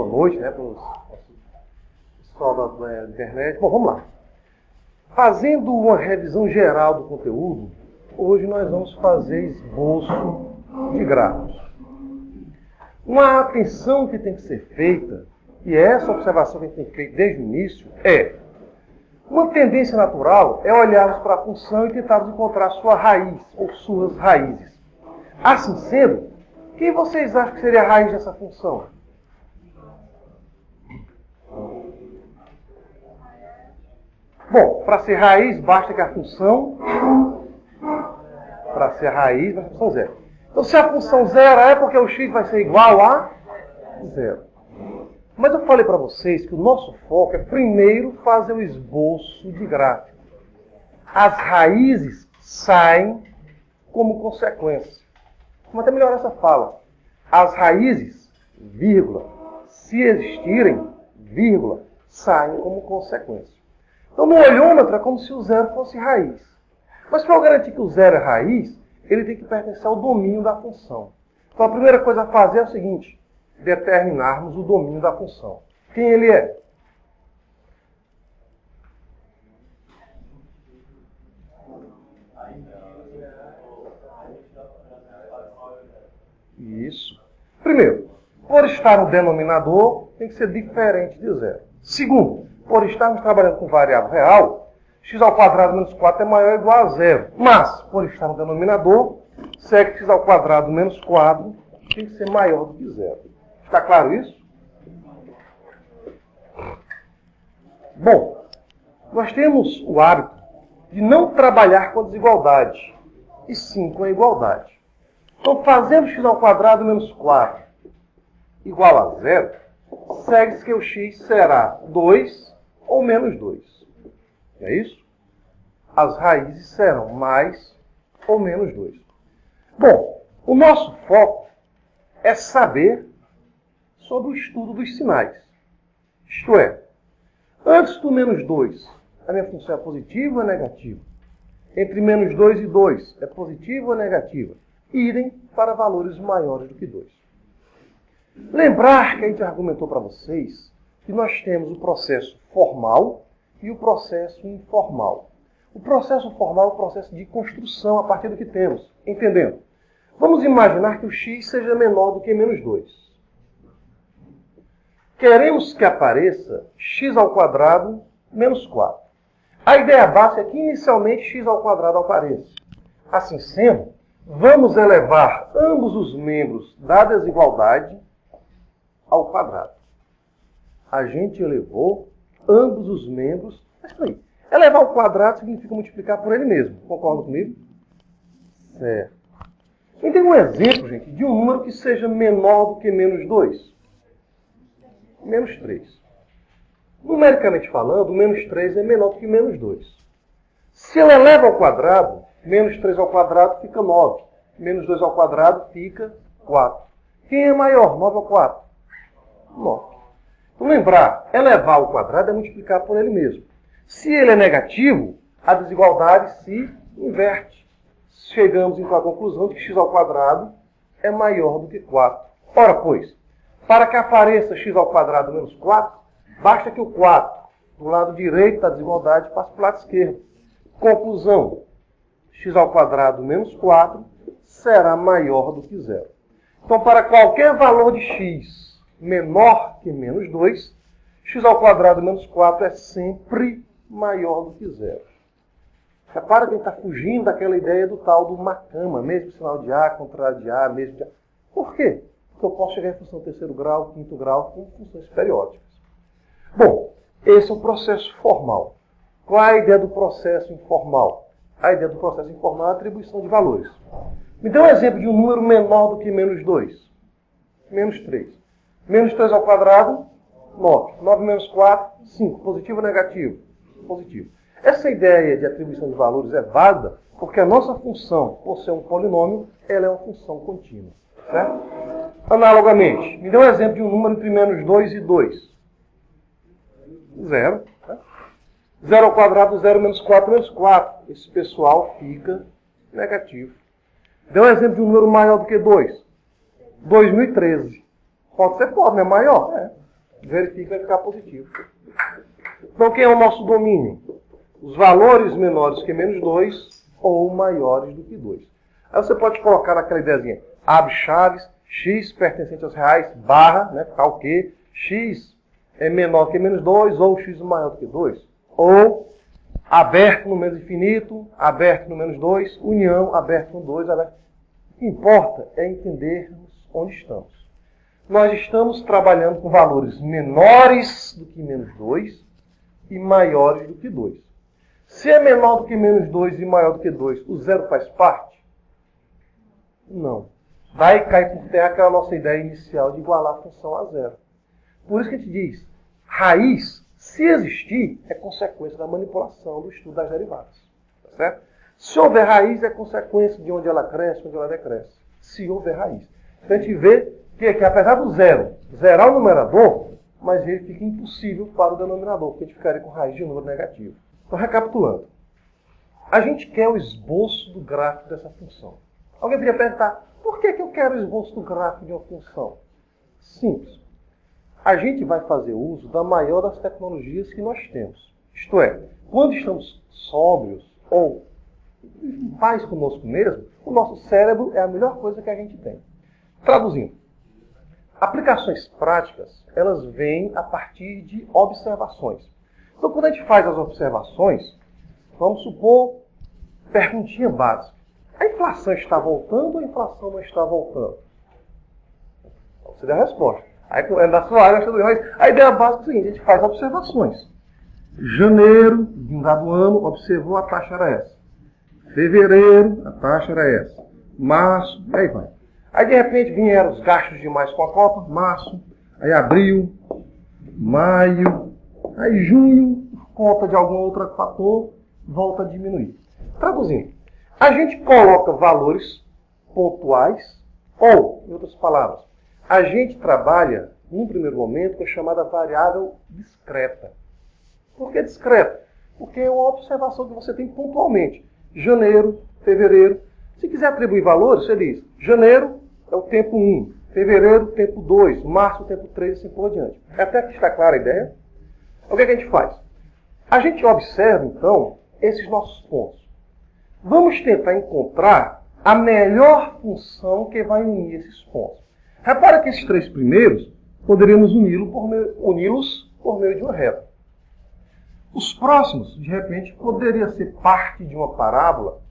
noite, né, para os pessoal da internet. Bom, vamos lá. Fazendo uma revisão geral do conteúdo, hoje nós vamos fazer esboço de gráficos. Uma atenção que tem que ser feita, e essa observação que a gente tem feito desde o início, é uma tendência natural é olharmos para a função e tentarmos encontrar sua raiz ou suas raízes. Assim sendo, quem vocês acham que seria a raiz dessa função? Bom, para ser raiz, basta que a função... Para ser raiz, basta a função zero. Então, se a função zero é porque o x vai ser igual a zero. Mas eu falei para vocês que o nosso foco é primeiro fazer o esboço de gráfico. As raízes saem como consequência. Vamos até melhorar essa fala. As raízes, vírgula, se existirem, vírgula, saem como consequência. Então, no olhômetro é como se o zero fosse raiz. Mas para eu garantir que o zero é raiz, ele tem que pertencer ao domínio da função. Então, a primeira coisa a fazer é o seguinte: determinarmos o domínio da função. Quem ele é? Isso. Primeiro, por estar no denominador, tem que ser diferente de zero. Segundo, por estarmos trabalhando com variável real, x ao quadrado menos 4 é maior ou igual a zero. Mas, por estar no denominador, segue que x ao quadrado menos 4 tem que ser maior do que zero. Está claro isso? Bom, nós temos o hábito de não trabalhar com a desigualdade, e sim com a igualdade. Então, fazendo x ao quadrado menos 4 igual a zero, segue-se que o x será 2 ou menos 2. É isso? As raízes serão mais ou menos 2. Bom, o nosso foco é saber sobre o estudo dos sinais. Isto é, antes do menos 2, a minha função é positiva ou negativa? Entre menos 2 e 2, é positiva ou negativa? Idem para valores maiores do que 2. Lembrar que a gente argumentou para vocês que nós temos o processo formal e o processo informal. O processo formal é o processo de construção a partir do que temos. Entendendo? Vamos imaginar que o x seja menor do que menos 2. Queremos que apareça x ao quadrado menos 4. A ideia básica é que inicialmente x ao quadrado apareça. Assim sendo, vamos elevar ambos os membros da desigualdade ao quadrado. A gente elevou ambos os membros. Mas peraí, elevar ao quadrado significa multiplicar por ele mesmo. Concorda comigo? Certo. E tem um exemplo, gente, de um número que seja menor do que menos 2. Menos 3. Numericamente falando, menos 3 é menor do que menos 2. Se eu elevo ao quadrado, menos 3 ao quadrado fica 9. Menos 2 ao quadrado fica 4. Quem é maior, 9 ou 4? 9. Então, lembrar, elevar ao quadrado é multiplicar por ele mesmo. Se ele é negativo, a desigualdade se inverte. Chegamos então à conclusão de que x ao quadrado é maior do que 4. Ora, pois, para que apareça x ao quadrado menos 4, basta que o 4 do lado direito da desigualdade passe para o lado esquerdo. Conclusão, x ao quadrado menos 4 será maior do que zero. Então, para qualquer valor de x menor que menos 2, x ao quadrado menos 4 é sempre maior do que zero. Repara que a gente está fugindo daquela ideia do tal do macama, mesmo sinal de A, contrário de A, mesmo de A. Por quê? Porque eu posso chegar em função terceiro grau, quinto grau, com funções periódicas. Bom, esse é o processo formal. Qual é a ideia do processo informal? A ideia do processo informal é a atribuição de valores. Me dê um exemplo de um número menor do que menos 2. Menos 3. Menos 3 ao quadrado, 9. 9 menos 4, 5. Positivo ou negativo? Positivo. Essa ideia de atribuição de valores é válida porque a nossa função, por ser um polinômio, ela é uma função contínua. Certo? Analogamente, me dê um exemplo de um número entre menos 2 e 2. 0. Certo? 0 ao quadrado, 0 menos 4 menos 4. Esse pessoal fica negativo. Dê um exemplo de um número maior do que 2. 2013. Pode ser, pode, não é maior? É. verifique que vai ficar positivo. Então, quem é o nosso domínio? Os valores menores que menos 2 ou maiores do que 2. Aí você pode colocar naquela ideiazinha, abre chaves, x pertencente aos reais, barra, né, ficar o quê? X é menor que menos 2 ou x maior do que 2. Ou aberto no menos infinito, aberto no menos 2, união, aberto no 2, aberto. O que importa é entendermos onde estamos. Nós estamos trabalhando com valores menores do que menos 2 e maiores do que 2. Se é menor do que menos 2 e maior do que 2, o zero faz parte? Não. Daí cai por terra aquela nossa ideia inicial de igualar a função a zero. Por isso que a gente diz, raiz, se existir, é consequência da manipulação do estudo das derivadas. Tá certo? Se houver raiz, é consequência de onde ela cresce, onde ela decresce. Se houver raiz. Então a gente vê que apesar do zero zerar o numerador, mas ele fica impossível para o denominador, porque a gente ficaria com raiz de número negativo. Então, recapitulando. A gente quer o esboço do gráfico dessa função. Alguém podia perguntar, por que eu quero o esboço do gráfico de uma função? Simples. A gente vai fazer uso da maior das tecnologias que nós temos. Isto é, quando estamos sóbrios ou em paz conosco mesmo, o nosso cérebro é a melhor coisa que a gente tem. Traduzindo, aplicações práticas, elas vêm a partir de observações. Então, quando a gente faz as observações, vamos supor, perguntinha básica. A inflação está voltando ou a inflação não está voltando? Você deu a resposta. Aí, é da sua área, mas a ideia básica é a seguinte, a gente faz observações. Janeiro, de um dado ano, observou, a taxa era essa. Fevereiro, a taxa era essa. Março, aí vai. Aí, de repente, vieram os gastos demais com a Copa, março, aí abril, maio, aí junho, por conta de algum outro fator, volta a diminuir. Traduzindo, a gente coloca valores pontuais, ou, em outras palavras, a gente trabalha, num primeiro momento, com a chamada variável discreta. Por que discreta? Porque é uma observação que você tem pontualmente. Janeiro, fevereiro. Se quiser atribuir valores, você diz, janeiro é o tempo 1, fevereiro, tempo 2, março, tempo 3, assim por diante. Até que está clara a ideia? O que a gente faz? A gente observa, então, esses nossos pontos. Vamos tentar encontrar a melhor função que vai unir esses pontos. Repara que esses três primeiros, poderíamos uni-los por meio de uma reta. Os próximos, de repente, poderia ser parte de uma parábola.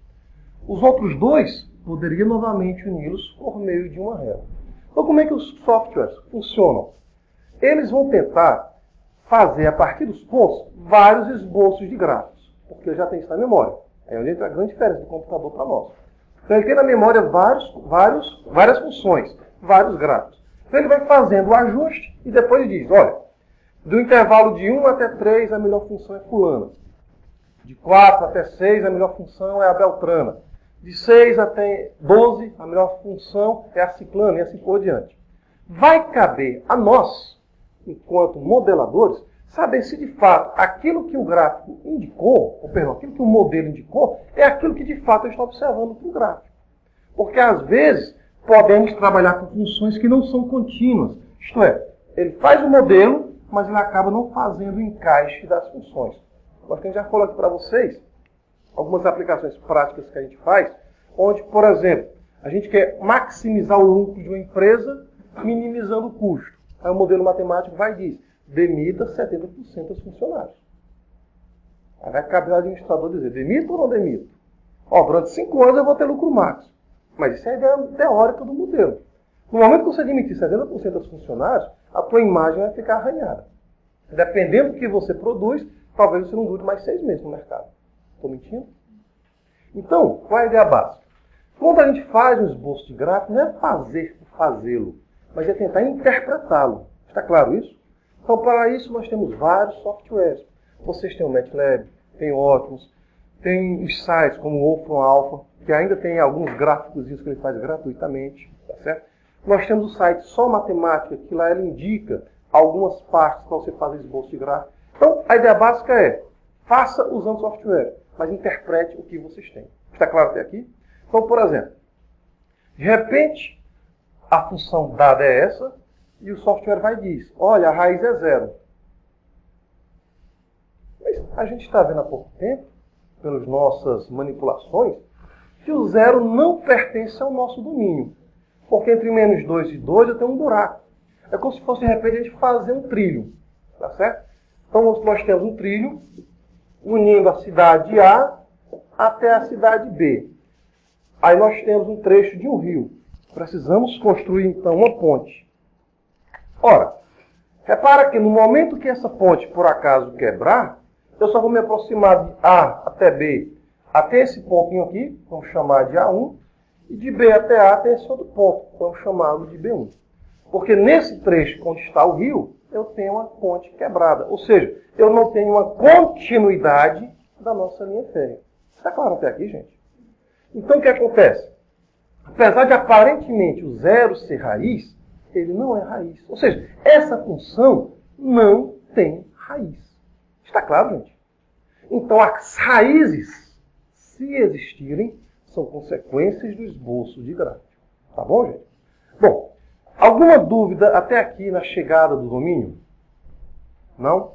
Os outros dois, poderia novamente uni-los por meio de uma reta. Então, como é que os softwares funcionam? Eles vão tentar fazer, a partir dos pontos, vários esboços de gráficos, porque já tem isso na memória. É onde entra a grande diferença do computador para nós. Então, ele tem na memória várias funções, vários gráficos. Então, ele vai fazendo o ajuste e depois diz, olha, do intervalo de 1 até 3, a melhor função é fulana. De 4 até 6, a melhor função é a beltrana. De 6 até 12, a melhor função é a ciclana e assim por diante. Vai caber a nós, enquanto modeladores, saber se de fato aquilo que o gráfico indicou, ou perdão, aquilo que o modelo indicou, é aquilo que de fato eu estou observando no gráfico. Porque às vezes podemos trabalhar com funções que não são contínuas. Isto é, ele faz o modelo, mas ele acaba não fazendo o encaixe das funções. Nós já falou aqui para vocês algumas aplicações práticas que a gente faz, onde, por exemplo, a gente quer maximizar o lucro de uma empresa, minimizando o custo. Aí o modelo matemático vai e diz, demita 70% dos funcionários. Aí vai caber ao administrador dizer, demito ou não demito? Ó, durante 5 anos eu vou ter lucro máximo. Mas isso é a ideia teórica do modelo. No momento que você demitir 70% dos funcionários, a tua imagem vai ficar arranhada. Dependendo do que você produz, talvez você não dure mais 6 meses no mercado. Estou mentindo? Então, qual é a ideia básica? Quando a gente faz um esboço de gráfico, não é fazer por fazê-lo, mas é tentar interpretá-lo. Está claro isso? Então, para isso, nós temos vários softwares. Vocês têm o MATLAB, tem o Optimus, tem os sites como o Wolfram Alpha, que ainda tem alguns gráficos que ele faz gratuitamente. Tá certo? Nós temos o site Só Matemática, que lá ele indica algumas partes para você fazer esboço de gráfico. Então, a ideia básica é, faça usando software, mas interprete o que vocês têm. Está claro até aqui? Então, por exemplo, de repente, a função dada é essa, e o software vai e diz, olha, a raiz é 0. Mas a gente está vendo há pouco tempo, pelas nossas manipulações, que o 0 não pertence ao nosso domínio. Porque entre menos 2 e 2 eu tenho um buraco. É como se fosse, de repente, a gente fazer um trilho. Tá certo? Então, nós temos um trilho unindo a cidade A até a cidade B. Aí nós temos um trecho de um rio. Precisamos construir, então, uma ponte. Ora, repara que no momento que essa ponte, por acaso, quebrar, eu só vou me aproximar de A até B, até esse pontinho aqui, vamos chamar de A1, e de B até A até esse outro ponto, vamos chamá-lo de B1. Porque nesse trecho onde está o rio, eu tenho uma ponte quebrada. Ou seja, eu não tenho uma continuidade da nossa linha férrea. Está claro até aqui, gente? Então, o que acontece? Apesar de aparentemente o 0 ser raiz, ele não é raiz. Ou seja, essa função não tem raiz. Está claro, gente? Então, as raízes, se existirem, são consequências do esboço de gráfico. Tá bom, gente? Bom, alguma dúvida até aqui na chegada do domínio? Não?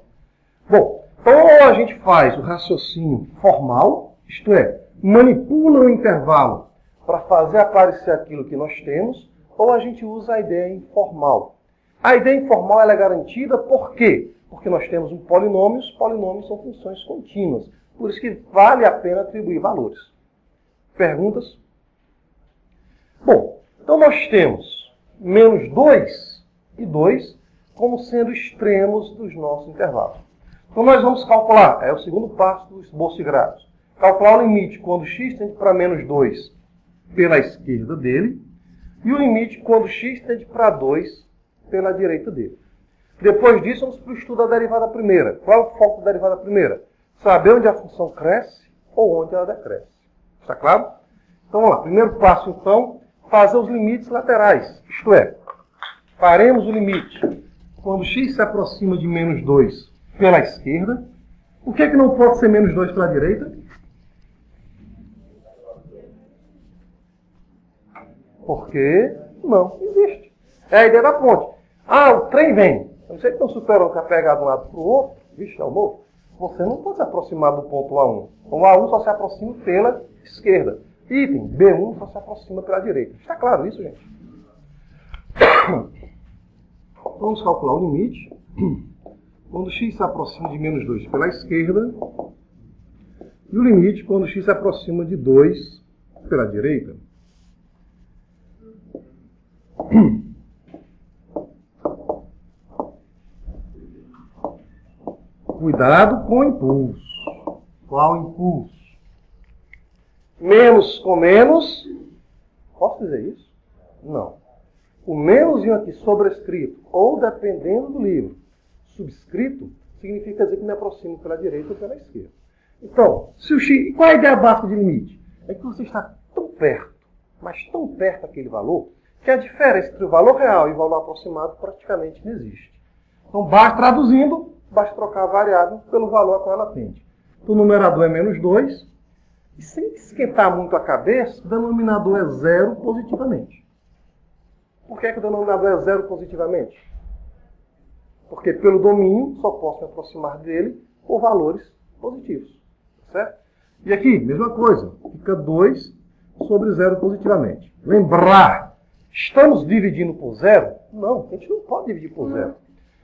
Bom, então ou a gente faz o raciocínio formal, isto é, manipula o intervalo para fazer aparecer aquilo que nós temos, ou a gente usa a ideia informal. A ideia informal ela é garantida por quê? Porque nós temos um polinômio, os polinômios são funções contínuas. Por isso que vale a pena atribuir valores. Perguntas? Bom, então nós temos menos 2 e 2 como sendo extremos dos nossos intervalos. Então nós vamos calcular, é o segundo passo do esboço de gráficos. Calcular o limite quando x tende para menos 2 pela esquerda dele, e o limite quando x tende para 2 pela direita dele. Depois disso, vamos para o estudo da derivada primeira. Qual é o foco da derivada primeira? Saber onde a função cresce ou onde ela decresce. Está claro? Então, vamos lá. Primeiro passo, então, fazer os limites laterais. Isto é, faremos o limite quando x se aproxima de menos 2 pela esquerda. Por que não pode ser menos 2 pela direita? Porque não existe. É a ideia da ponte. Ah, o trem vem. Eu não sei que tem um super-homem que vai pegar de um lado para o outro. Vixe, é o novo. Você não pode se aproximar do ponto A1. O A1 só se aproxima pela esquerda. Item B1 só se aproxima pela direita. Está claro isso, gente? Vamos calcular o limite. Quando x se aproxima de menos 2 pela esquerda. E o limite quando x se aproxima de 2 pela direita. Cuidado com o impulso. Qual impulso? Menos com menos. Posso dizer isso? Não. O menoszinho aqui sobrescrito, ou dependendo do livro, subscrito, significa dizer que me aproximo pela direita ou pela esquerda. Então, se o x... Qual é a ideia básica de limite? É que você está tão perto, mas tão perto daquele valor, que a diferença entre o valor real e o valor aproximado praticamente não existe. Então, traduzindo, basta trocar a variável pelo valor a qual ela tende. Então, o numerador é menos 2, e sem esquentar muito a cabeça, o denominador é 0 positivamente. Por que o denominador é 0 positivamente? Porque pelo domínio só posso me aproximar dele por valores positivos. Certo? E aqui, mesma coisa, fica 2 sobre 0 positivamente. Lembrar, estamos dividindo por 0? Não, a gente não pode dividir por 0.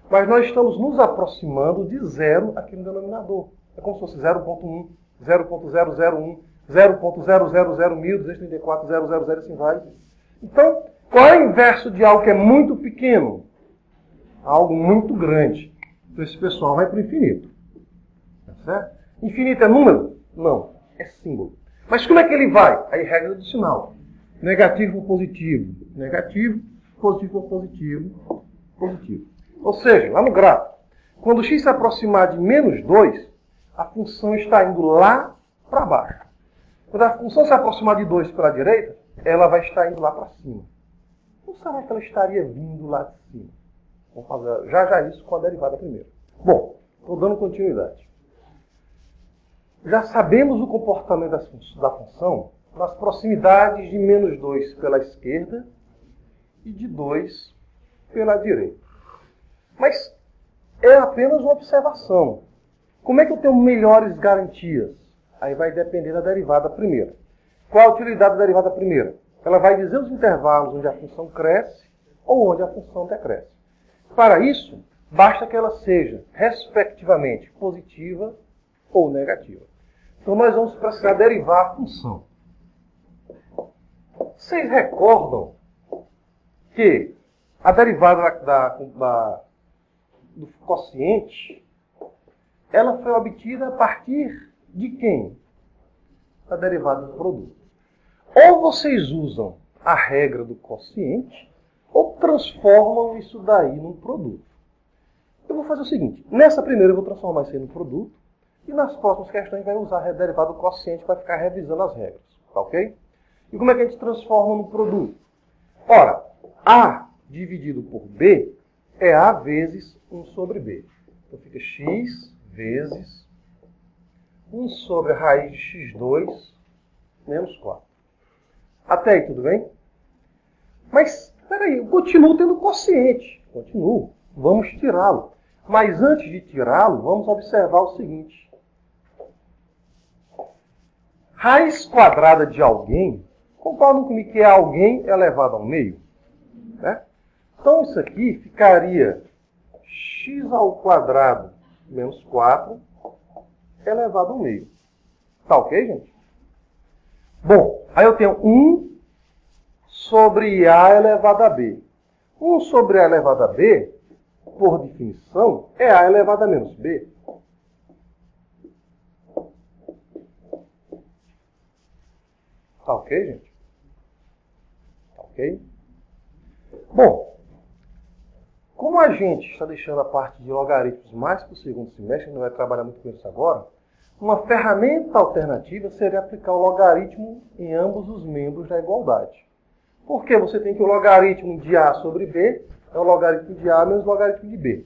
Mas nós estamos nos aproximando de 0 aqui no denominador. É como se fosse 0.1, 0.001, 0.000.1234, 000 e assim vai. Então, qual é o inverso de algo que é muito pequeno? Algo muito grande. Então, esse pessoal vai para o infinito. Tá certo? Infinito é número? Não, é símbolo. Mas como é que ele vai? Aí, regra do sinal. Negativo por positivo. Negativo, positivo por positivo, positivo. Ou seja, lá no gráfico, quando x se aproximar de menos 2, a função está indo lá para baixo. Quando a função se aproximar de 2 pela direita, ela vai estar indo lá para cima. Ou será que ela estaria vindo lá de cima? Vamos fazer já isso com a derivada primeiro. Bom, estou dando continuidade. Já sabemos o comportamento da função nas proximidades de menos 2 pela esquerda e de 2 pela direita. Mas é apenas uma observação. Como é que eu tenho melhores garantias? Aí vai depender da derivada primeira. Qual a utilidade da derivada primeira? Ela vai dizer os intervalos onde a função cresce ou onde a função decresce. Para isso, basta que ela seja, respectivamente, positiva ou negativa. Então, nós vamos precisar derivar a função. Vocês recordam que a derivada do quociente, ela foi obtida a partir de quem? A derivada do produto. Ou vocês usam a regra do quociente, ou transformam isso daí num produto. Eu vou fazer o seguinte, nessa primeira eu vou transformar isso aí num produto, e nas próximas questões vai usar a derivada do quociente para ficar revisando as regras, tá ok? E como é que a gente transforma num produto? Ora, A dividido por B é A vezes 1 sobre B. Então fica x vezes 1 sobre a raiz de x2 menos 4. Até aí, tudo bem? Mas, peraí, eu continuo tendo quociente. Continuo. Vamos tirá-lo. Mas antes de tirá-lo, vamos observar o seguinte. Raiz quadrada de alguém, concordam comigo que é alguém elevado ao meio? Né? Então, isso aqui ficaria x ao quadrado menos 4 elevado ao meio. Tá ok, gente? Bom, aí eu tenho 1 sobre A elevado a B. 1 sobre A elevado a B, por definição, é A elevado a menos B. Tá ok, gente? Tá ok? Bom, como a gente está deixando a parte de logaritmos mais para o segundo semestre, a gente não vai trabalhar muito com isso agora, uma ferramenta alternativa seria aplicar o logaritmo em ambos os membros da igualdade. Porque você tem que o logaritmo de A sobre B é o logaritmo de A menos o logaritmo de B.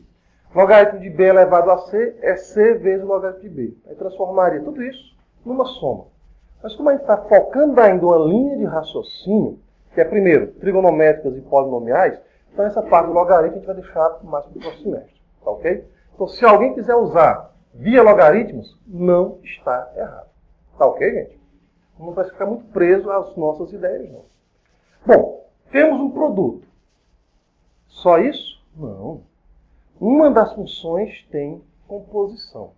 O logaritmo de B elevado a C é C vezes o logaritmo de B. Aí transformaria tudo isso numa soma. Mas como a gente está focando ainda uma linha de raciocínio, que é, primeiro, trigonométricas e polinomiais, então essa parte do logaritmo a gente vai deixar mais para o próximo semestre. Tá ok? Então, se alguém quiser usar via logaritmos, não está errado. Tá ok, gente? Não vai ficar muito preso às nossas ideias, não. Bom, temos um produto. Só isso? Não. Uma das funções tem composição.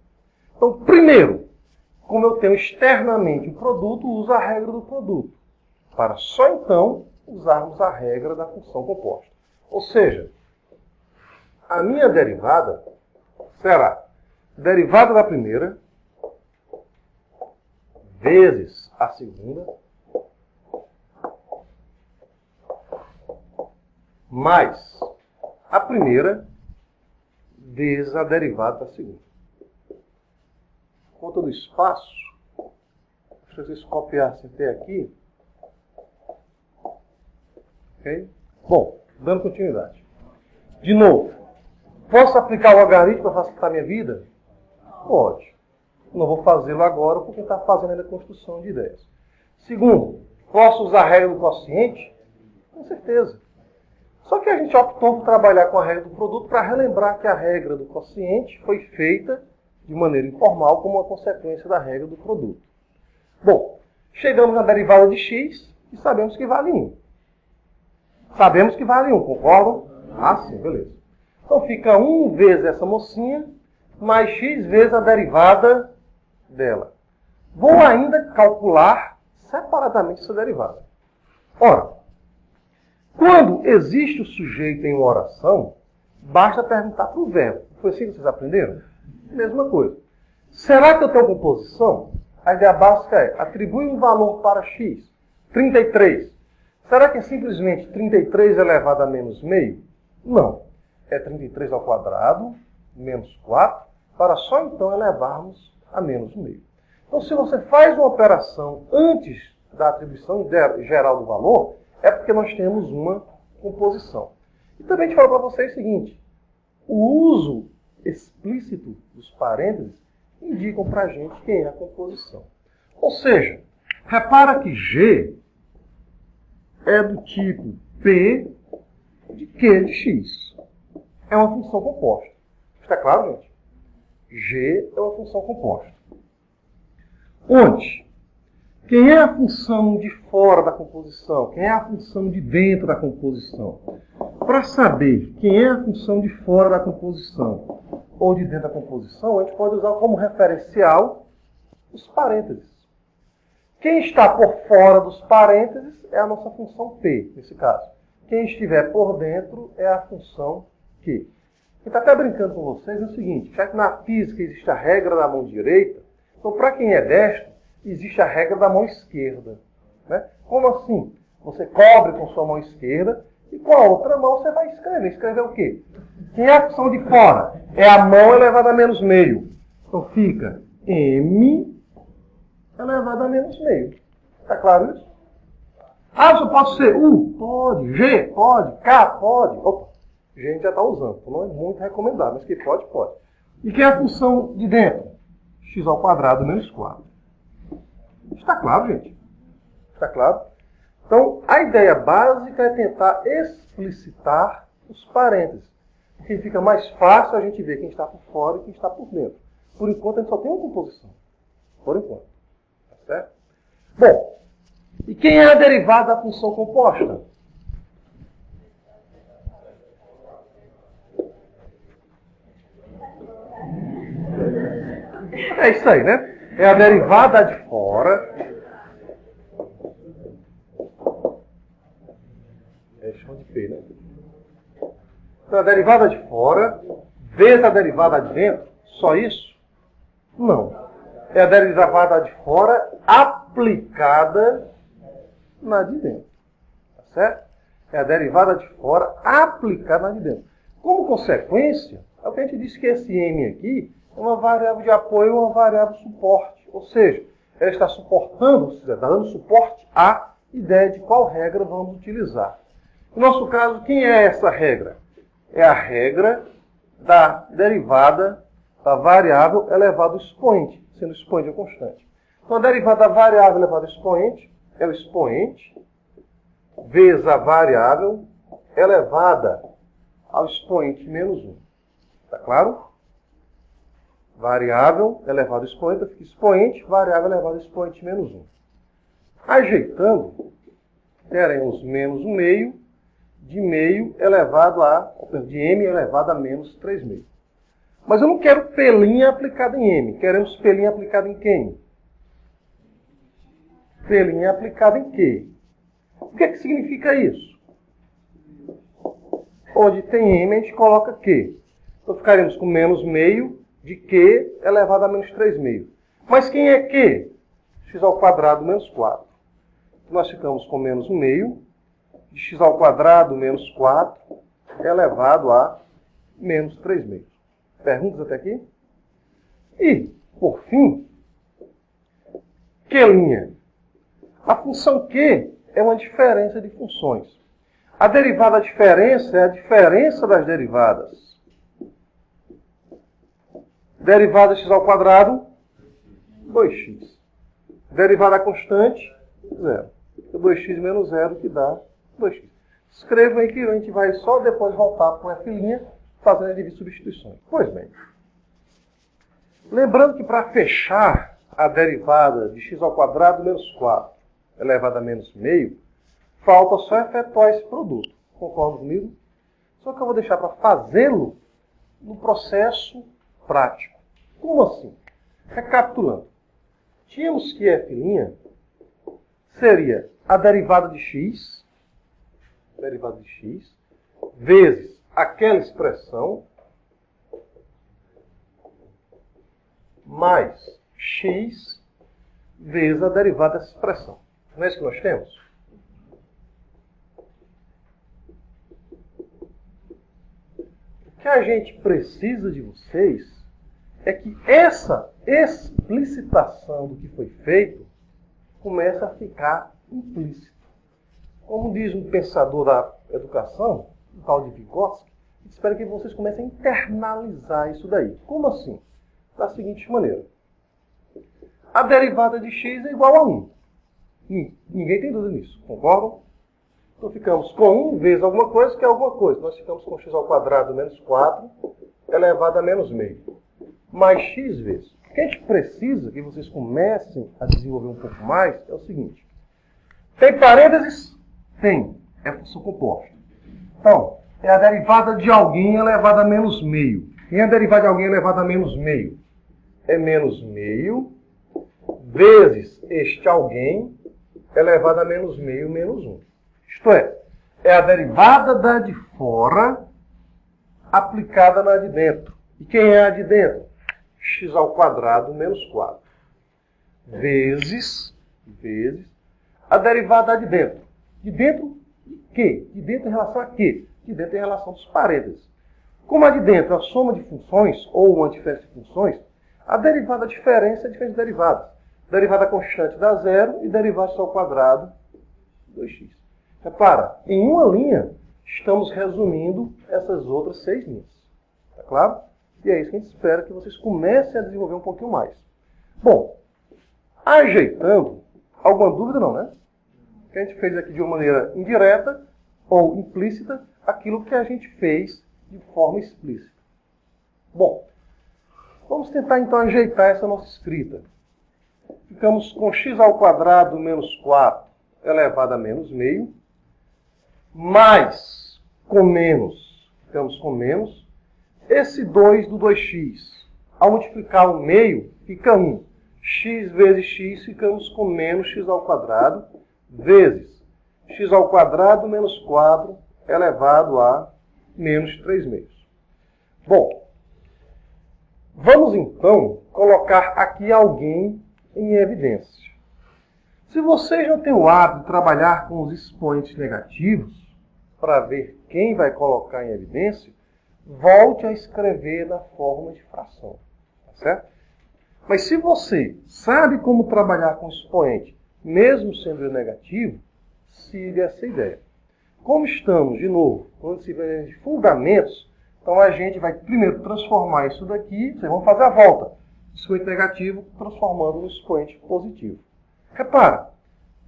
Então, primeiro, como eu tenho externamente um produto, uso a regra do produto. Para só então usarmos a regra da função composta. Ou seja, a minha derivada será derivada da primeira vezes a segunda mais a primeira vezes a derivada da segunda. Conta do espaço. Deixa eu ver se copiasse até aqui. Ok? Bom, dando continuidade. De novo, posso aplicar o logaritmo para facilitar a minha vida? Pode. Não vou fazê-lo agora porque está fazendo ainda a construção de ideias. Segundo, posso usar a regra do quociente? Com certeza. Só que a gente optou por trabalhar com a regra do produto para relembrar que a regra do quociente foi feita de maneira informal como uma consequência da regra do produto. Bom, chegamos na derivada de x e sabemos que vale 1. Sabemos que vale 1, concordam? Ah, sim, beleza. Então fica 1 vezes essa mocinha, mais x vezes a derivada dela. Vou ainda calcular separadamente essa derivada. Ora, quando existe o sujeito em uma oração, basta perguntar para o verbo. Foi assim que vocês aprenderam? Mesma coisa. Será que eu tenho composição? A ideia básica é, atribui um valor para x, 33. Será que é simplesmente 33 elevado a menos meio? Não. É 33 ao quadrado, menos 4, para só então elevarmos a menos meio. Então, se você faz uma operação antes da atribuição geral do valor, é porque nós temos uma composição. E também a gente fala para vocês o seguinte, o uso explícito dos parênteses indicam para a gente quem é a composição. Ou seja, repara que G é do tipo P de Q de x. É uma função composta. Está claro, gente? G é uma função composta. Onde? Quem é a função de fora da composição? Quem é a função de dentro da composição? Para saber quem é a função de fora da composição ou de dentro da composição, a gente pode usar como referencial os parênteses. Quem está por fora dos parênteses é a nossa função P, nesse caso. Quem estiver por dentro é a função Q. Quem está até brincando com vocês é o seguinte, já que na física existe a regra da mão direita, então para quem é destro, existe a regra da mão esquerda. Né? Como assim? Você cobre com sua mão esquerda e com a outra mão você vai escrever. Escrever o quê? Quem é a função de fora? É a mão elevada a menos meio. Então fica M elevado a menos meio. Está claro isso? Ah, só pode ser U? Pode. G? Pode. K? Pode. Opa, G a gente já está usando. Então não é muito recomendado, mas que pode, pode. E que é a função de dentro? X ao quadrado menos 4. Está claro, gente? Está claro? Então, a ideia básica é tentar explicitar os parênteses. Porque fica mais fácil a gente ver quem está por fora e quem está por dentro. Por enquanto, a gente só tem uma composição. Por enquanto. Tá certo? Bom, e quem é a derivada da função composta? É isso aí, né? É a derivada de fora. É chama de P, né? Então, a derivada de fora vezes a derivada de dentro. Só isso? Não. É a derivada de fora aplicada na de dentro. Tá certo? É a derivada de fora aplicada na de dentro. Como consequência, é o que a gente disse que esse M aqui é uma variável de apoio, uma variável de suporte. Ou seja, ela está suportando, está dando suporte à ideia de qual regra vamos utilizar. No nosso caso, quem é essa regra? É a regra da derivada da variável elevada ao expoente, sendo o expoente a constante. Então, a derivada da variável elevada ao expoente é o expoente vezes a variável elevada ao expoente menos 1. Está claro? Variável elevado ao expoente, fica expoente, variável elevado ao expoente menos 1. Ajeitando, teremos menos 1 meio, de meio elevado a, de m elevado a menos 3 meio. Mas eu não quero pelinha aplicada em m, queremos pelinha aplicada em quem? Pelinha aplicada em Q. O que é que significa isso? Onde tem m, a gente coloca Q. Então ficaremos com menos meio de Q elevado a menos 3 meio. Mas quem é Q? X ao quadrado menos 4. Nós ficamos com menos 1 meio de x ao quadrado menos 4 elevado a menos 3 meios. Perguntas até aqui? E, por fim, Q'. A função Q é uma diferença de funções. A derivada da diferença é a diferença das derivadas. Derivada x ao quadrado, 2x. Derivada constante, 0. 2x menos 0 que dá 2x. Escrevam aí que a gente vai só depois voltar para o F' fazendo as devidas substituições. Pois bem. Lembrando que para fechar a derivada de x ao quadrado menos 4 elevado a menos meio, falta só efetuar esse produto. Concorda comigo? Só que eu vou deixar para fazê-lo no processo prático. Como assim? Recapitulando. Tínhamos que F' seria a derivada de x vezes aquela expressão mais x vezes a derivada dessa expressão. Não é isso que nós temos? O que a gente precisa de vocês é que essa explicitação do que foi feito comece a ficar implícita. Como diz um pensador da educação, o tal de Vygotsky, espero que vocês comecem a internalizar isso daí. Como assim? Da seguinte maneira. A derivada de x é igual a 1. Ninguém tem dúvida nisso, concordam? Então ficamos com 1 vezes alguma coisa, que é alguma coisa. Nós ficamos com x ao quadrado menos 4 elevado a menos meio. Mais x vezes. O que a gente precisa que vocês comecem a desenvolver um pouco mais é o seguinte. Tem parênteses? Tem. É função composta. Então, é a derivada de alguém elevada a menos meio. Quem é a derivada de alguém elevada a menos meio? É menos meio vezes este alguém elevado a menos meio menos 1. Isto é a derivada da de fora aplicada na de dentro. E quem é a de dentro? X ao quadrado menos 4. Vezes a derivada da de dentro. De dentro de quê? De dentro em relação a quê? De dentro em relação dos parênteses. Como a de dentro é a soma de funções, ou uma diferença de funções, a derivada da diferença é a diferença de derivadas. Derivada constante dá 0 e derivada x ao quadrado 2x. Repara, em uma linha estamos resumindo essas outras 6 linhas. Tá claro? E é isso que a gente espera que vocês comecem a desenvolver um pouquinho mais. Bom, ajeitando, alguma dúvida não, né? Que a gente fez aqui de uma maneira indireta ou implícita aquilo que a gente fez de forma explícita. Bom, vamos tentar então ajeitar essa nossa escrita. Ficamos com x ao quadrado menos 4 elevado a menos meio, mais com menos, ficamos com menos, esse 2 do 2x, ao multiplicar o meio, fica 1. X vezes x, ficamos com menos x ao quadrado, vezes x ao quadrado menos 4 elevado a menos 3 meios. Bom, vamos então colocar aqui alguém em evidência. Se vocês não têm o hábito de trabalhar com os expoentes negativos, para ver quem vai colocar em evidência, volte a escrever na forma de fração. Tá certo? Mas se você sabe como trabalhar com expoente, mesmo sendo negativo, siga essa ideia. Como estamos, de novo, com disciplina de fundamentos, então a gente vai primeiro transformar isso daqui, vocês vão fazer a volta. Expoente negativo transformando no expoente positivo. Repara,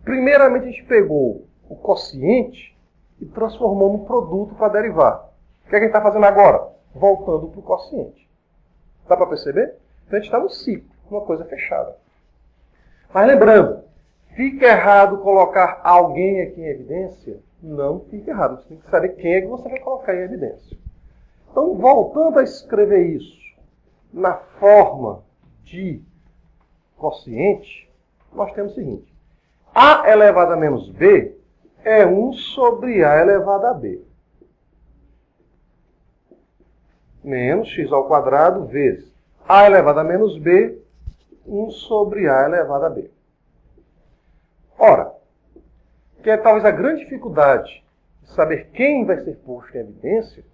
primeiramente a gente pegou o quociente e transformou num produto para derivar. O que a gente está fazendo agora? Voltando para o quociente. Dá para perceber? Então a gente está no ciclo, uma coisa fechada. Mas lembrando, fica errado colocar alguém aqui em evidência? Não fica errado. Você tem que saber quem é que você vai colocar em evidência. Então, voltando a escrever isso na forma de quociente, nós temos o seguinte. A elevado a menos B é 1 sobre A elevado a B. Menos x ao quadrado vezes A elevado a menos B, 1 sobre A elevado a B. Ora, que é talvez a grande dificuldade de saber quem vai ser posto em evidência,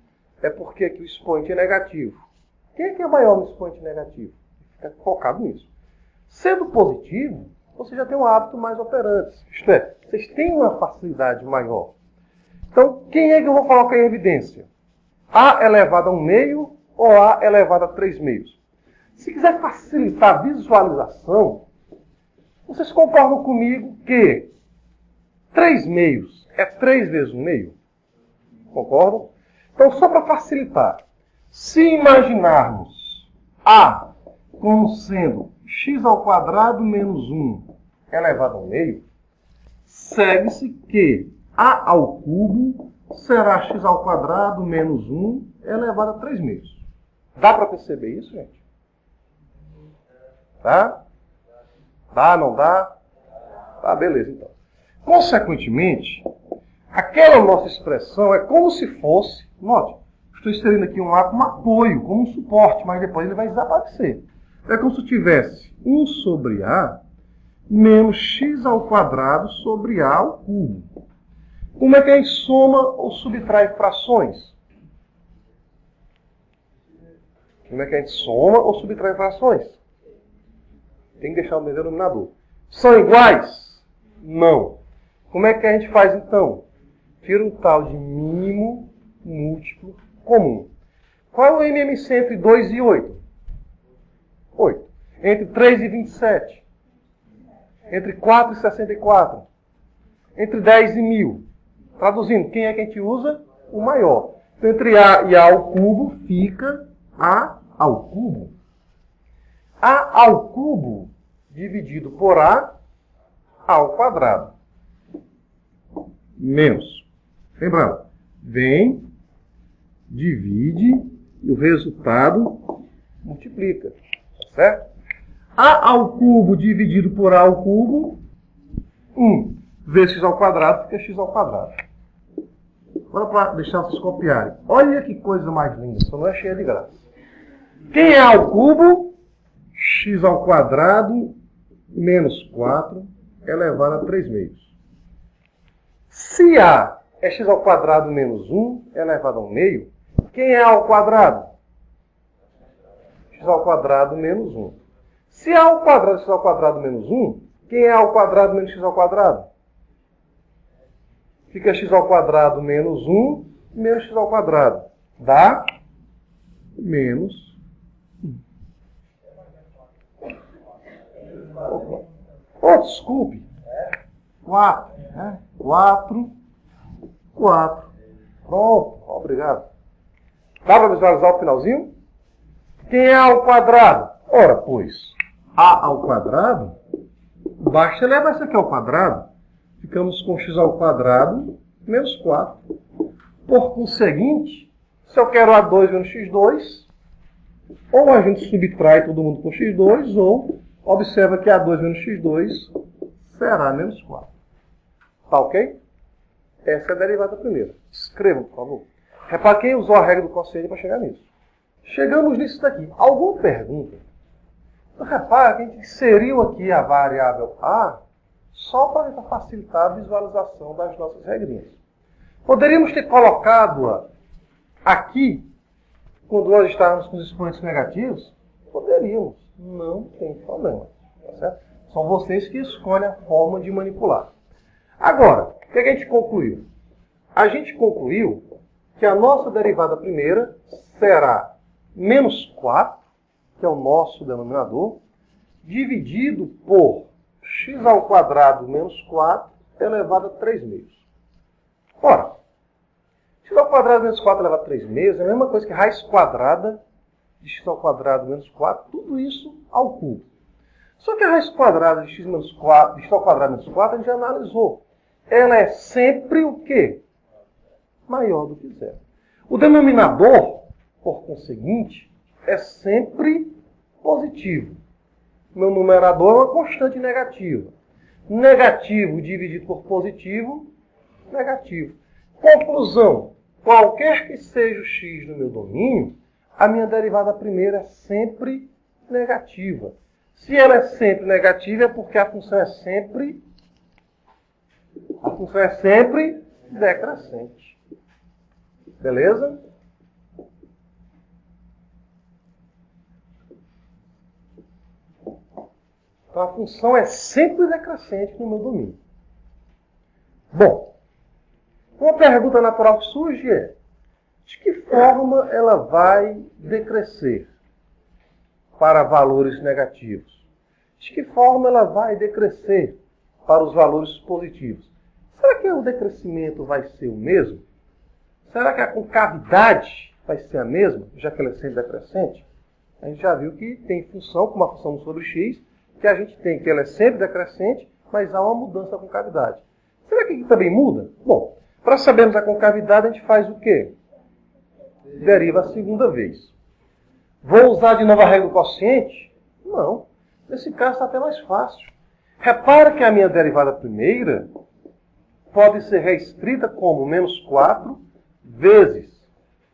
é porque aqui o expoente é negativo. Quem é que é maior no expoente negativo? Fica focado nisso. Sendo positivo, você já tem um hábito mais operante. Isto é, vocês têm uma facilidade maior. Então, quem é que eu vou colocar em evidência? A elevado a 1 meio ou A elevado a 3 meios? Se quiser facilitar a visualização, vocês concordam comigo que 3 meios é 3 vezes 1 meio? Concordam? Então, só para facilitar, se imaginarmos A como sendo x ao quadrado menos 1 elevado ao meio, segue-se que A ao cubo será x ao quadrado menos 1 elevado a 3 meios. Dá para perceber isso, gente? Tá? Dá, não dá? Tá, beleza, então. Consequentemente, aquela nossa expressão é como se fosse, note, estou inserindo aqui um A como apoio, como um suporte, mas depois ele vai desaparecer. É como se tivesse 1 sobre A menos x ao quadrado sobre A ao cubo. Como é que a gente soma ou subtrai frações? Como é que a gente soma ou subtrai frações? Tem que deixar o mesmo denominador. São iguais? Não. Como é que a gente faz então? Tira um tal de mínimo múltiplo comum. Qual é o MMC entre 2 e 8? 8. Entre 3 e 27? Entre 4 e 64? Entre 10 e 1000? Traduzindo, quem é que a gente usa? O maior. Então, entre A e A ao cubo fica A ao cubo. A ao cubo dividido por A ao quadrado. Menos. Lembrando, vem, divide e o resultado multiplica. Certo? A ao cubo dividido por A ao cubo, 1 vezes x ao quadrado fica x ao quadrado. Agora para deixar vocês copiarem. Olha que coisa mais linda, só não é cheia de graça. Quem é A ao cubo? X ao quadrado menos 4 elevado a 3 meios. Se A é x ao quadrado menos 1 elevado a 1 meio, quem é A ao quadrado? X ao quadrado menos 1. Se A ao quadrado é x ao quadrado menos 1, quem é A ao quadrado menos x ao quadrado? Fica x ao quadrado menos 1 menos x ao quadrado. Dá menos 1. Oh, desculpe. 4. Né? 4. Pronto. Obrigado. Dá para visualizar o finalzinho? Quem é A ao quadrado? Ora, pois, A ao quadrado, basta levar isso aqui ao quadrado. Ficamos com x ao quadrado menos 4. Por conseguinte, se eu quero A2 menos x2, ou a gente subtrai todo mundo com x2, ou observa que A2 menos x2 será menos 4. Tá ok? Essa é a derivada primeira. Escrevam, por favor. Repare quem usou a regra do quociente para chegar nisso. Chegamos nisso daqui. Alguma pergunta? Então, repare que a gente inseriu aqui a variável A só para facilitar a visualização das nossas regrinhas. Poderíamos ter colocado-a aqui, quando nós estávamos com os expoentes negativos? Poderíamos. Não tem problema. Tá certo? São vocês que escolhem a forma de manipular. Agora, o que a gente concluiu? A gente concluiu que a nossa derivada primeira será menos 4, que é o nosso denominador, dividido por x ao quadrado menos 4 elevado a 3 meios. Ora, x ao quadrado menos 4 elevado a 3 meios é a mesma coisa que raiz quadrada de x ao quadrado menos 4, tudo isso ao cubo. Só que a raiz quadrada de x, menos 4, de x ao quadrado menos 4 a gente já analisou. Ela é sempre o quê? Maior do que zero. O denominador, por conseguinte, é sempre positivo. Meu numerador é uma constante negativa. Negativo dividido por positivo, negativo. Conclusão, qualquer que seja o x no meu domínio, a minha derivada primeira é sempre negativa. Se ela é sempre negativa, é porque a função é sempre decrescente. Beleza? Então a função é sempre decrescente no meu domínio. Bom, uma pergunta natural que surge é: de que forma ela vai decrescer para valores negativos? De que forma ela vai decrescer para os valores positivos? Será que o decrescimento vai ser o mesmo? Será que a concavidade vai ser a mesma, já que ela é sempre decrescente? A gente já viu que tem função, como a função sobre x, que a gente tem que ela é sempre decrescente, mas há uma mudança da concavidade. Será que aqui também muda? Bom, para sabermos a concavidade, a gente faz o quê? Deriva a segunda vez. Vou usar de novo a regra do quociente? Não. Nesse caso está até mais fácil. Repara que a minha derivada primeira pode ser reescrita como menos 4 vezes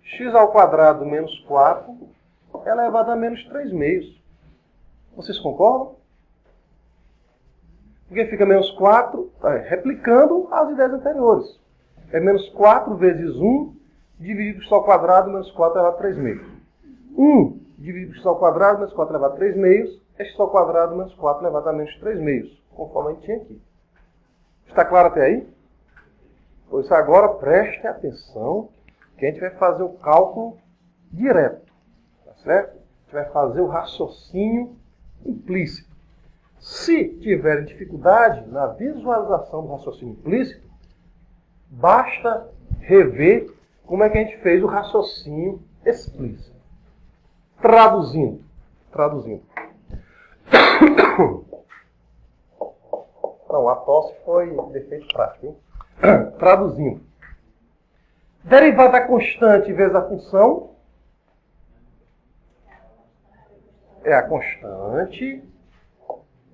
x ao quadrado menos 4 elevado a menos 3 meios. Vocês concordam? Porque fica menos 4, replicando as ideias anteriores. É menos 4 vezes 1 dividido por x ao quadrado menos 4 elevado a 3 meios. 1 dividido por x ao quadrado menos 4 elevado a 3 meios é x ao quadrado menos 4 elevado a menos 3 meios, conforme a gente tinha aqui. Está claro até aí? Pois agora preste atenção que a gente vai fazer o cálculo direto. Tá certo? A gente vai fazer o raciocínio implícito. Se tiverem dificuldade na visualização do raciocínio implícito, Basta rever como é que a gente fez o raciocínio explícito. Traduzindo. Não, a tosse foi defeito prático, hein? Traduzindo. Derivada constante vezes a função é a constante,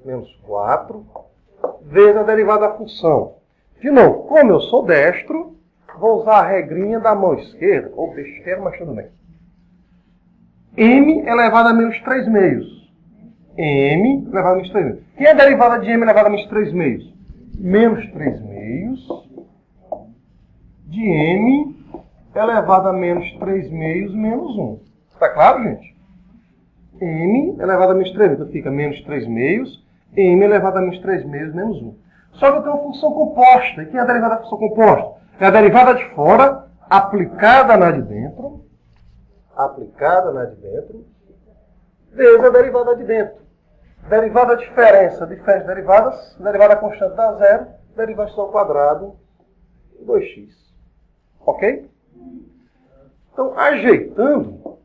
menos 4, vezes a derivada da função. De novo, como eu sou destro, vou usar a regrinha da mão esquerda, ou besteira, mas tudo bem. M elevado a menos 3 meios. M elevado a menos 3 meios. E a derivada de M elevado a menos 3 meios? Menos 3 meios de M elevado a menos 3 meios menos 1. Está claro, gente? M elevado a menos 3 meios. Então fica menos 3 meios, M elevado a menos 3 meios menos 1. Só que eu tenho uma função composta. E que é a derivada da função composta? É a derivada de fora aplicada na de dentro. Aplicada na de dentro. Vezes a derivada de dentro. Derivada da diferença. Diferentes derivadas. Derivada constante dá zero. Derivada x ao quadrado 2x. Ok? Então, ajeitando,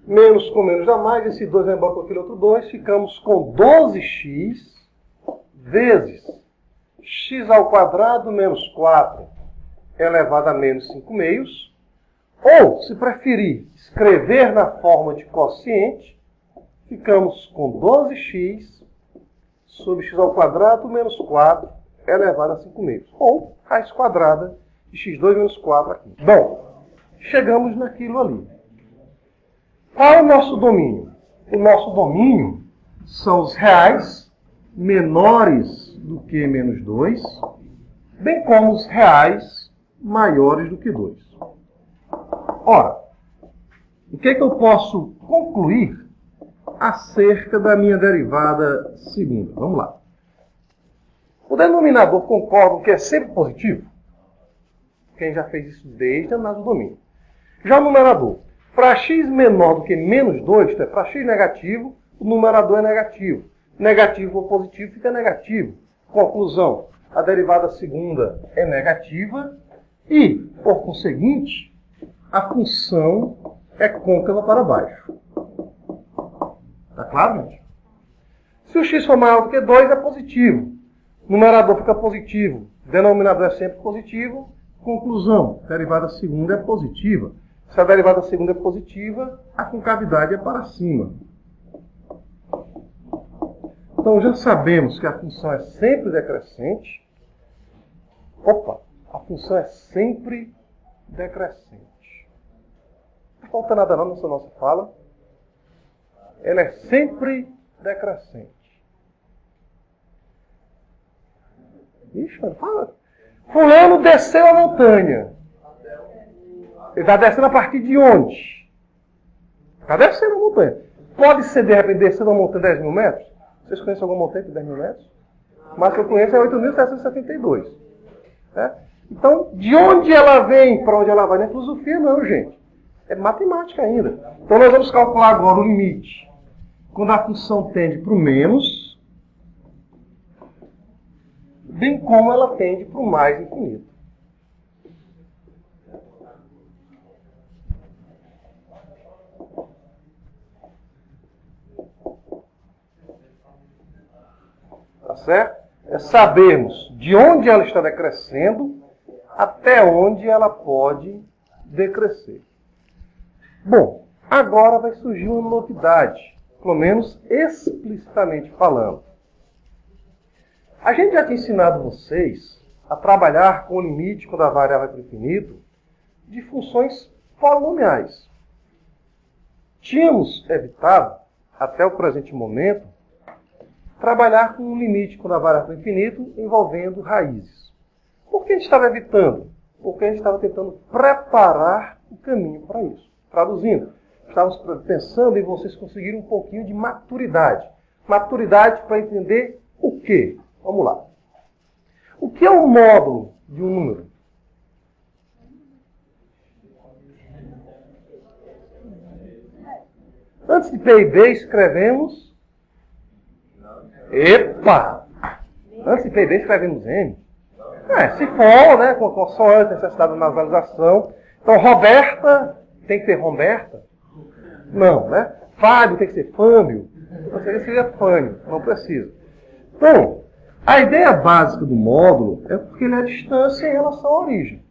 menos com menos dá mais, esse 2 vai embora com aquele outro 2, ficamos com 12x vezes x ao quadrado menos 4 elevado a menos 5 meios, ou, se preferir, escrever na forma de quociente, ficamos com 12x sobre x ao quadrado menos 4 elevado a 5 meios, ou raiz quadrada de x2 menos 4 aqui. Bom, chegamos naquilo ali. Qual é o nosso domínio? O nosso domínio são os reais menores do que menos 2, bem como os reais maiores do que 2. Ora, o que eu posso concluir acerca da minha derivada segunda? Vamos lá. O denominador concorda que é sempre positivo? Quem já fez isso desde a análise do domínio. Já o numerador, para x menor do que menos 2, para x negativo, o numerador é negativo. Negativo ou positivo fica negativo. Conclusão, a derivada segunda é negativa e, por conseguinte, a função é côncava para baixo. Está claro, gente? Se o x for maior do que 2, é positivo. O numerador fica positivo. O denominador é sempre positivo. Conclusão, a derivada segunda é positiva. Se a derivada segunda é positiva, a concavidade é para cima. Então, já sabemos que a função é sempre decrescente. Opa, a função é sempre decrescente. Não falta nada não nessa nossa fala. Ela é sempre decrescente. Ixi, mano, fala. Fulano desceu a montanha. Ele está descendo a partir de onde? Está descendo a montanha. Pode ser, de repente, descendo a montanha 10 mil metros? Vocês conhecem alguma montanha de 10 mil metros? Mas que eu conheço é 8.772. Então, de onde ela vem para onde ela vai? Não é filosofia, não, gente. É matemática ainda. Então, nós vamos calcular agora o limite. Quando a função tende para o menos, bem como ela tende para o mais infinito. Tá certo? É sabermos de onde ela está decrescendo até onde ela pode decrescer. Bom, agora vai surgir uma novidade, pelo menos explicitamente falando. A gente já tinha ensinado vocês a trabalhar com o limite quando a variável é para o infinito de funções polinomiais. Tínhamos evitado, até o presente momento, trabalhar com um limite quando a variável é para o infinito envolvendo raízes. Por que a gente estava evitando? Porque a gente estava tentando preparar o caminho para isso. Traduzindo, estávamos pensando em vocês conseguirem um pouquinho de maturidade. Maturidade para entender o quê? Vamos lá. O que é o módulo de um número? Antes de P e B, escrevemos... Epa! Antes de P e B, escrevemos M. Se for, né, com consoante, necessidade de nasalização. Então, Roberta, tem que ser Roberta? Não, né? Fábio, tem que ser Fábio? Não seria Fânio, não precisa. Então, a ideia básica do módulo é porque ele é a distância em relação à origem.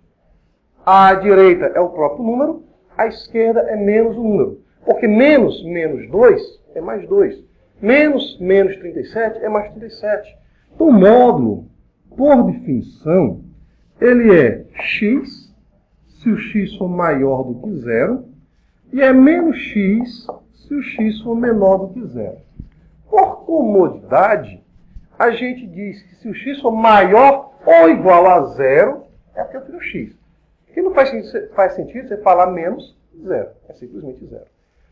À direita é o próprio número, à esquerda é menos o número. Porque menos 2 é mais 2. Menos 37 é mais 37. Então, o módulo, por definição, ele é x, se o x for maior do que 0, e é menos x, se o x for menor do que 0. Por comodidade, a gente diz que se o x for maior ou igual a 0, é porque eu tenho x. E não faz sentido você falar menos 0. É simplesmente 0.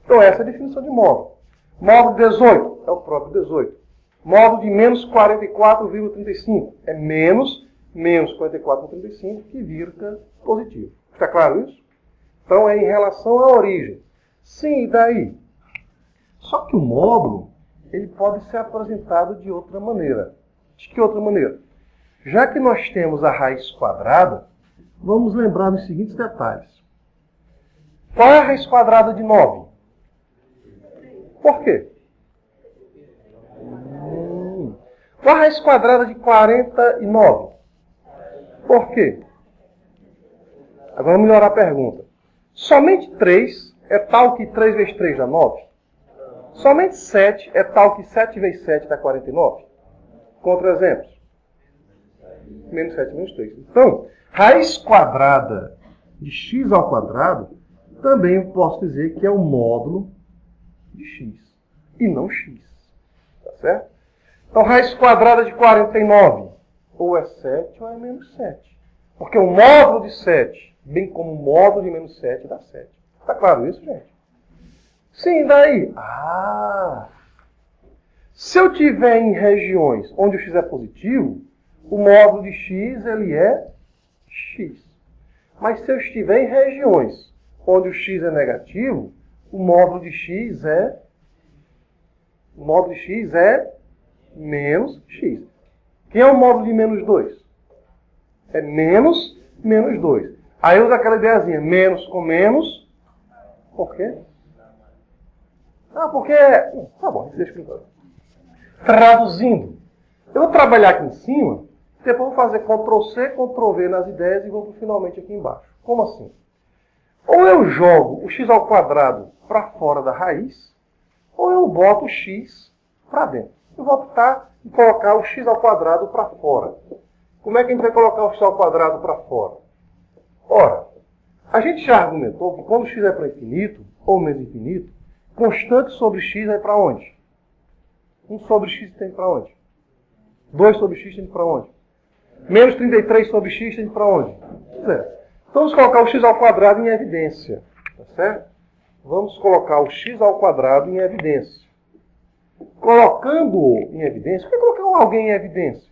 Então, essa é a definição de módulo. Módulo 18 é o próprio 18. Módulo de menos 44,35 é menos 44,35 que vira positivo. Está claro isso? Então, é em relação à origem. Sim, e daí? Só que o módulo, ele pode ser apresentado de outra maneira. De que outra maneira? Já que nós temos a raiz quadrada, vamos lembrar dos seguintes detalhes. Qual é a raiz quadrada de 9? Por quê? Qual a raiz quadrada de 49? Por quê? Agora vamos melhorar a pergunta. Somente 3 é tal que 3 vezes 3 dá 9? Somente 7 é tal que 7 vezes 7 dá 49? Contra-exemplos. Menos 7 menos 3. Então, raiz quadrada de x ao quadrado, também eu posso dizer que é o módulo de x, e não x. Tá certo? Então, raiz quadrada de 49, ou é 7 ou é menos 7. Porque o módulo de 7, bem como o módulo de menos 7, dá 7. Está claro isso, gente? Sim, daí? Se eu tiver em regiões onde o x é positivo, o módulo de x, ele é x. Mas se eu estiver em regiões onde o x é negativo, o módulo de x é menos x. Quem é o módulo de menos 2? É menos 2. Aí usa aquela ideiazinha, menos com menos. Por quê? Porque... Tá bom, deixa eu explicar. Traduzindo. Eu vou trabalhar aqui em cima, depois vou fazer Ctrl+C, Ctrl+V nas ideias e vou finalmente aqui embaixo. Como assim? Ou eu jogo o x ao quadrado para fora da raiz, ou eu boto o x para dentro. Eu vou optar em colocar o x ao quadrado para fora. Como é que a gente vai colocar o x ao quadrado para fora? Ora, a gente já argumentou que quando o x é para infinito, ou menos infinito, constante sobre x vai para onde? 1 sobre x tem para onde? 2 sobre x tem para onde? Menos 33 sobre x tem para onde? 0. Então, vamos colocar o x ao quadrado em evidência. Tá certo? Vamos colocar o x ao quadrado em evidência. Colocando-o em evidência, o que é colocar alguém em evidência?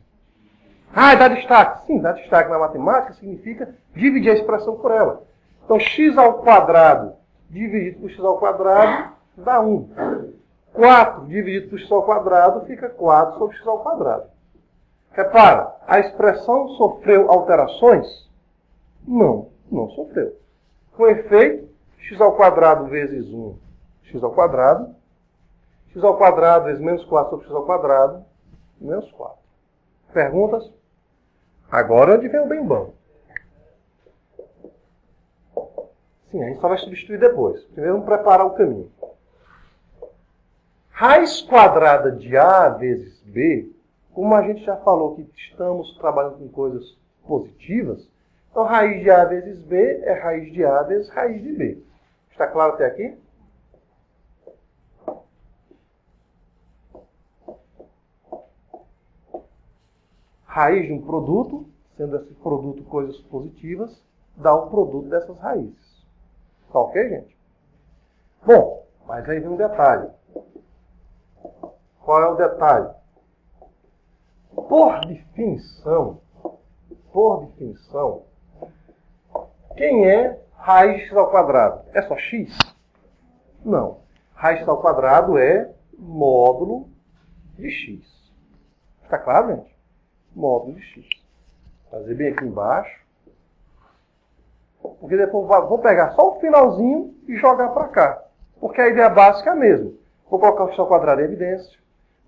Dá destaque. Sim, dar destaque na matemática significa dividir a expressão por ela. Então, x ao quadrado dividido por x ao quadrado dá 1. 4 dividido por x ao quadrado fica 4 sobre x ao quadrado. Repara, a expressão sofreu alterações? Não sofreu. Com efeito, x ao quadrado vezes 1, x ao quadrado vezes menos 4 sobre x ao quadrado, menos 4. Perguntas? Agora onde vem o bem bom. Sim, a gente só vai substituir depois. Primeiro vamos preparar o caminho. Raiz quadrada de A vezes B, como a gente já falou que estamos trabalhando com coisas positivas, então raiz de A vezes B é raiz de A vezes raiz de B. Está claro até aqui? Raiz de um produto, sendo esse produto coisas positivas, dá o produto dessas raízes. Tá ok, gente? Bom, mas aí vem um detalhe. Qual é o detalhe? Por definição, quem é raiz de x ao quadrado? É só x? Não. Raiz de x ao quadrado é módulo de x. Está claro, gente? Módulo de x. Fazer bem aqui embaixo. Porque depois vou pegar só o finalzinho e jogar para cá. Porque a ideia básica é a mesma. Vou colocar o x ao quadrado em evidência.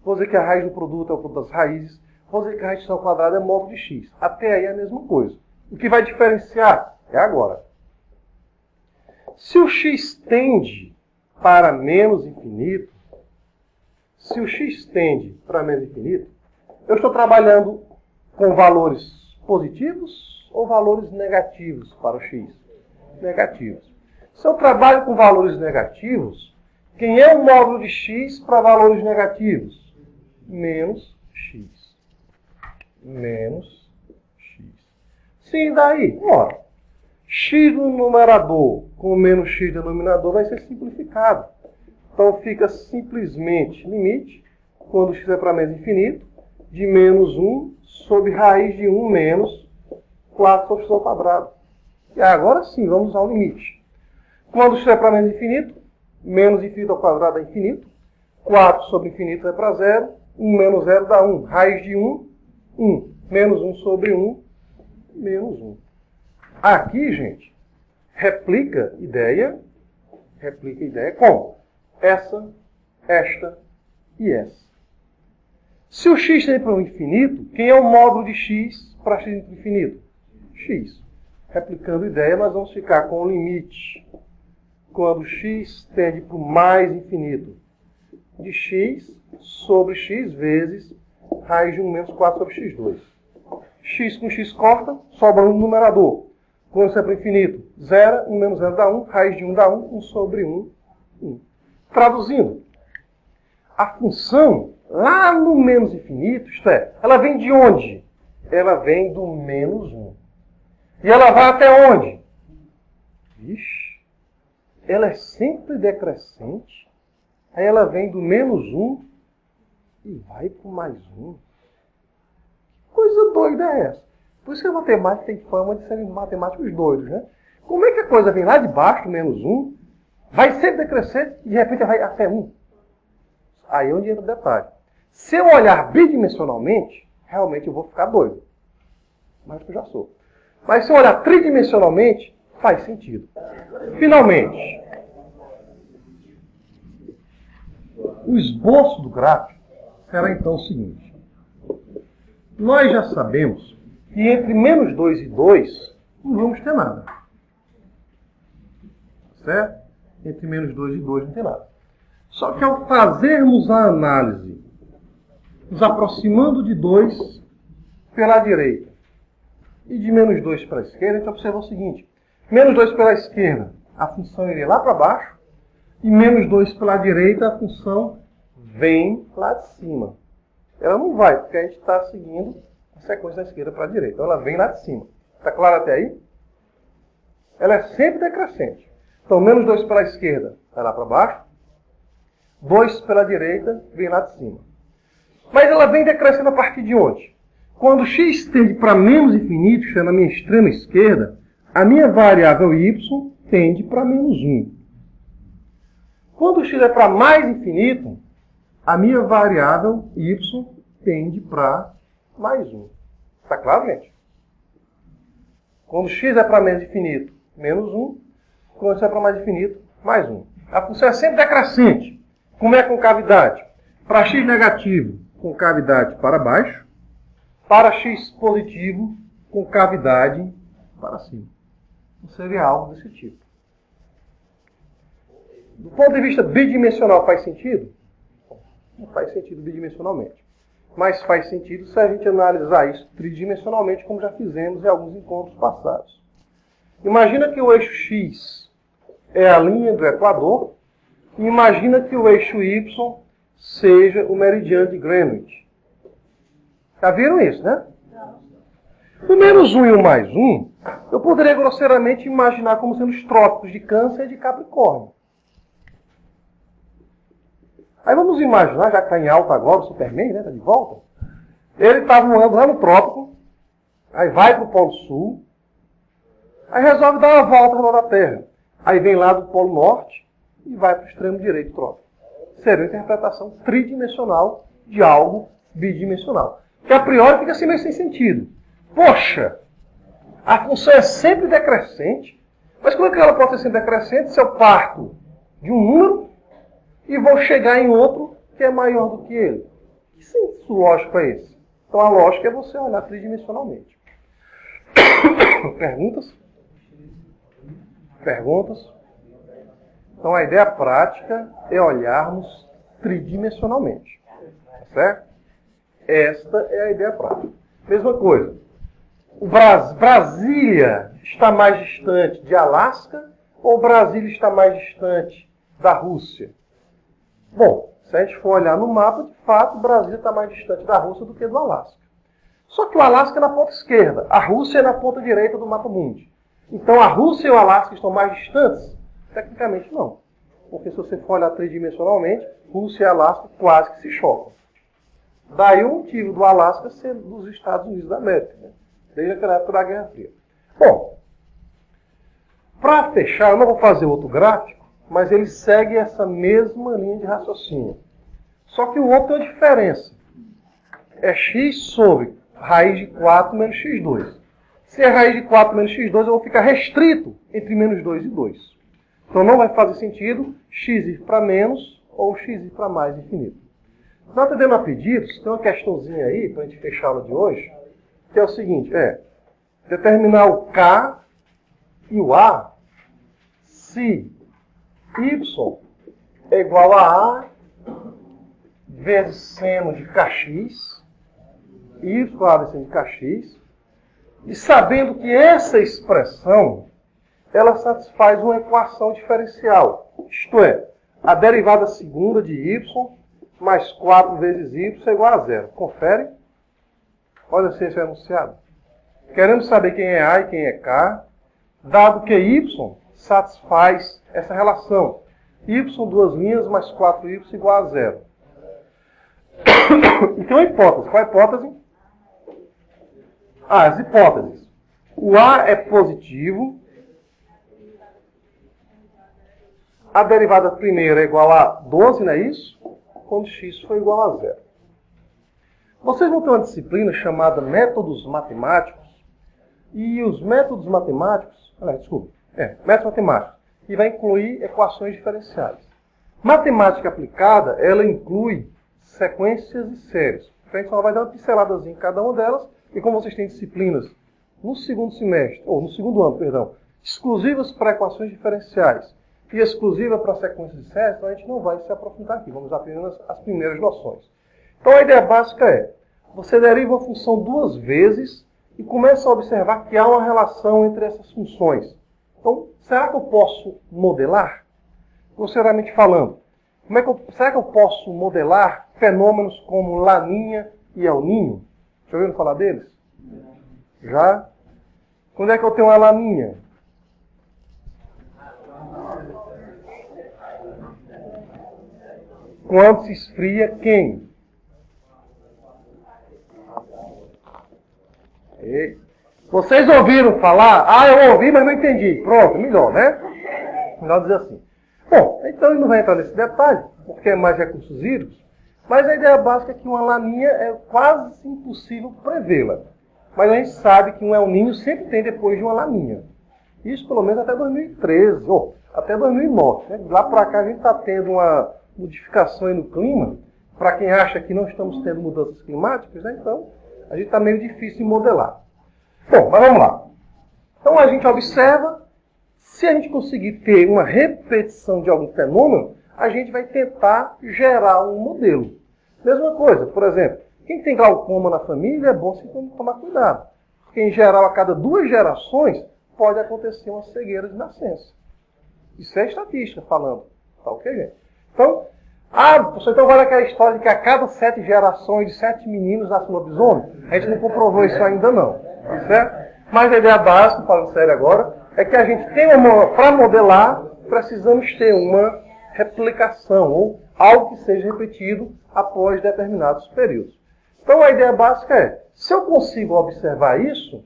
Vou dizer que a raiz do produto é o produto das raízes. Vou dizer que a raiz de x ao quadrado é módulo de x. Até aí é a mesma coisa. O que vai diferenciar é agora. Se o x tende para menos infinito, eu estou trabalhando com valores positivos ou valores negativos para o x? Negativos. Se eu trabalho com valores negativos, quem é o módulo de x para valores negativos? Menos x. Menos x. Sim, daí? Ora, x no numerador com menos x no denominador vai ser simplificado. Então fica simplesmente limite, quando x é para menos infinito, de menos 1 sobre raiz de 1 menos 4 sobre x ao quadrado. E agora sim, vamos usar o limite. Quando x é para menos infinito, menos infinito ao quadrado é infinito. 4 sobre infinito vai para 0. 1 menos 0 dá 1. Raiz de 1, 1. Menos 1 sobre 1, menos 1. Aqui, gente, replica ideia como? Essa, esta e essa. Se o x tende para o infinito, quem é o módulo de x para x para o infinito? X. Replicando ideia, nós vamos ficar com o limite quando x tende para o mais infinito de x sobre x vezes raiz de 1 menos 4 sobre x2. X com x corta, sobra 1 no numerador. Quando isso é para o infinito, 0, 1 menos 0 dá 1, raiz de 1 dá 1, 1 sobre 1, 1. Traduzindo, a função lá no menos infinito, isto é, ela vem de onde? Ela vem do menos 1. E ela vai até onde? Vixe, ela é sempre decrescente. Aí ela vem do menos 1 e vai para o mais 1. Que coisa doida é essa? Por isso que a matemática tem fama de serem matemáticos doidos, né? Como é que a coisa vem lá de baixo, do menos 1, vai sempre decrescente e de repente vai até 1? Aí é onde entra o detalhe. Se eu olhar bidimensionalmente, realmente eu vou ficar doido. Mas eu já sou. Mas se eu olhar tridimensionalmente, faz sentido. Finalmente, o esboço do gráfico será então o seguinte. Nós já sabemos que entre menos 2 e 2 não vamos ter nada. Certo? Entre menos 2 e 2 não tem nada. Só que ao fazermos a análise, nos aproximando de 2 pela direita e de menos 2 para a esquerda, a gente observa o seguinte. Menos 2 pela esquerda, a função iria lá para baixo. E menos 2 pela direita, a função vem lá de cima. Ela não vai, porque a gente está seguindo a sequência da esquerda para a direita. Então ela vem lá de cima. Está claro até aí? Ela é sempre decrescente. Então, menos 2 pela esquerda, vai lá para baixo. 2 pela direita, vem lá de cima. Mas ela vem decrescendo a partir de onde? Quando x tende para menos infinito, que é na minha extrema esquerda, a minha variável y tende para menos 1. Quando x é para mais infinito, a minha variável y tende para mais 1. Está claro, gente? Quando x é para menos infinito, menos 1. Quando x é para mais infinito, mais 1. A função é sempre decrescente. Como é a concavidade? Para x negativo, concavidade para baixo. Para x positivo, concavidade para cima. Não seria algo desse tipo. Do ponto de vista bidimensional, faz sentido? Não faz sentido bidimensionalmente. Mas faz sentido se a gente analisar isso tridimensionalmente, como já fizemos em alguns encontros passados. Imagina que o eixo x é a linha do Equador, e imagina que o eixo y seja o meridiano de Greenwich. Já viram isso, né? O menos 1 e o mais 1, eu poderia grosseiramente imaginar como sendo os trópicos de Câncer e de Capricórnio. Aí vamos imaginar, já que está em alta agora, o Superman, né? Está de volta. Ele está voando lá no trópico, aí vai para o Polo Sul, aí resolve dar uma volta na Terra. Aí vem lá do Polo Norte e vai para o extremo direito do trópico. Seria uma interpretação tridimensional de algo bidimensional. Que a priori fica assim meio sem sentido. Poxa, a função é sempre decrescente. Mas como é que ela pode ser sempre decrescente se eu parto de um número e vou chegar em outro que é maior do que ele? Que senso lógico é esse? Então a lógica é você olhar tridimensionalmente. Perguntas? Perguntas? Então a ideia prática é olharmos tridimensionalmente. Tá certo? Esta é a ideia prática. Mesma coisa. Brasília está mais distante de Alasca ou Brasília está mais distante da Rússia? Bom, se a gente for olhar no mapa, de fato, Brasília está mais distante da Rússia do que do Alasca. Só que o Alasca é na ponta esquerda, a Rússia é na ponta direita do mapa mundi. Então a Rússia e o Alasca estão mais distantes? Tecnicamente não. Porque se você for olhar tridimensionalmente, Rússia e Alasca quase que se chocam. Daí o motivo do Alasca ser dos Estados Unidos da América, né? Desde aquela época da Guerra Fria. Bom, para fechar, eu não vou fazer outro gráfico, mas ele segue essa mesma linha de raciocínio. Só que o outro tem uma diferença. É x sobre raiz de 4 menos x2. Se é raiz de 4 menos x2, eu vou ficar restrito entre menos 2 e 2. Então não vai fazer sentido x ir para menos ou x ir para mais infinito. Não atendendo a pedidos, tem uma questãozinha aí, para a gente fechar a aula de hoje, que é o seguinte, determinar o K e o A se Y é igual a A vezes seno de kx, Y vezes seno de kx, e sabendo que essa expressão, ela satisfaz uma equação diferencial, isto é, a derivada segunda de Y mais 4 vezes Y é igual a zero. Confere? Olha se esse é enunciado. Queremos saber quem é A e quem é K, dado que Y satisfaz essa relação. Y, duas linhas, mais 4Y igual a zero. Então, a hipótese. Qual a hipótese? As hipóteses. O A é positivo. A derivada primeira é igual a 12, não é isso? Quando x for igual a zero. Vocês vão ter uma disciplina chamada Métodos Matemáticos. E os métodos matemáticos... métodos matemáticos. E vai incluir equações diferenciais. Matemática aplicada, ela inclui sequências e séries. A gente só vai dar uma pinceladazinha em cada uma delas. E como vocês têm disciplinas no segundo semestre, ou no segundo ano, perdão, exclusivas para equações diferenciais e exclusiva para sequências de séries, então a gente não vai se aprofundar aqui. Vamos apenas as primeiras noções. Então a ideia básica é, você deriva uma função duas vezes e começa a observar que há uma relação entre essas funções. Então, será que eu posso modelar? Grosseiramente falando, será que eu posso modelar fenômenos como Laninha e El Niño? Já ouviram falar deles? Já? Quando é que eu tenho uma Laninha? Quando se esfria quem? Vocês ouviram falar? Ah, eu ouvi, mas não entendi. Pronto, melhor, né? Melhor dizer assim. Bom, então ele não vai entrar nesse detalhe, porque é mais recursos hídricos, mas a ideia básica é que uma laninha é quase impossível prevê-la. Mas a gente sabe que um El Niño sempre tem depois de uma laninha. Isso pelo menos até 2013, ou até 2009. Né? Lá para cá a gente está tendo uma modificação aí no clima. Para quem acha que não estamos tendo mudanças climáticas, né? Então a gente está meio difícil de modelar. Bom, mas vamos lá. Então a gente observa, se a gente conseguir ter uma repetição de algum fenômeno, a gente vai tentar gerar um modelo. Mesma coisa, por exemplo, quem tem glaucoma na família é bom se tomar cuidado. Porque em geral, a cada 2 gerações, pode acontecer uma cegueira de nascença. Isso é estatística falando. Tá ok, gente? Então, você então vai naquela história de que a cada 7 gerações de 7 meninos nasce um lobisomem? A gente não comprovou isso ainda não. Certo? Mas a ideia básica, falando sério agora, é que a gente tem para modelar, precisamos ter uma replicação, ou algo que seja repetido após determinados períodos. Então a ideia básica é, se eu consigo observar isso,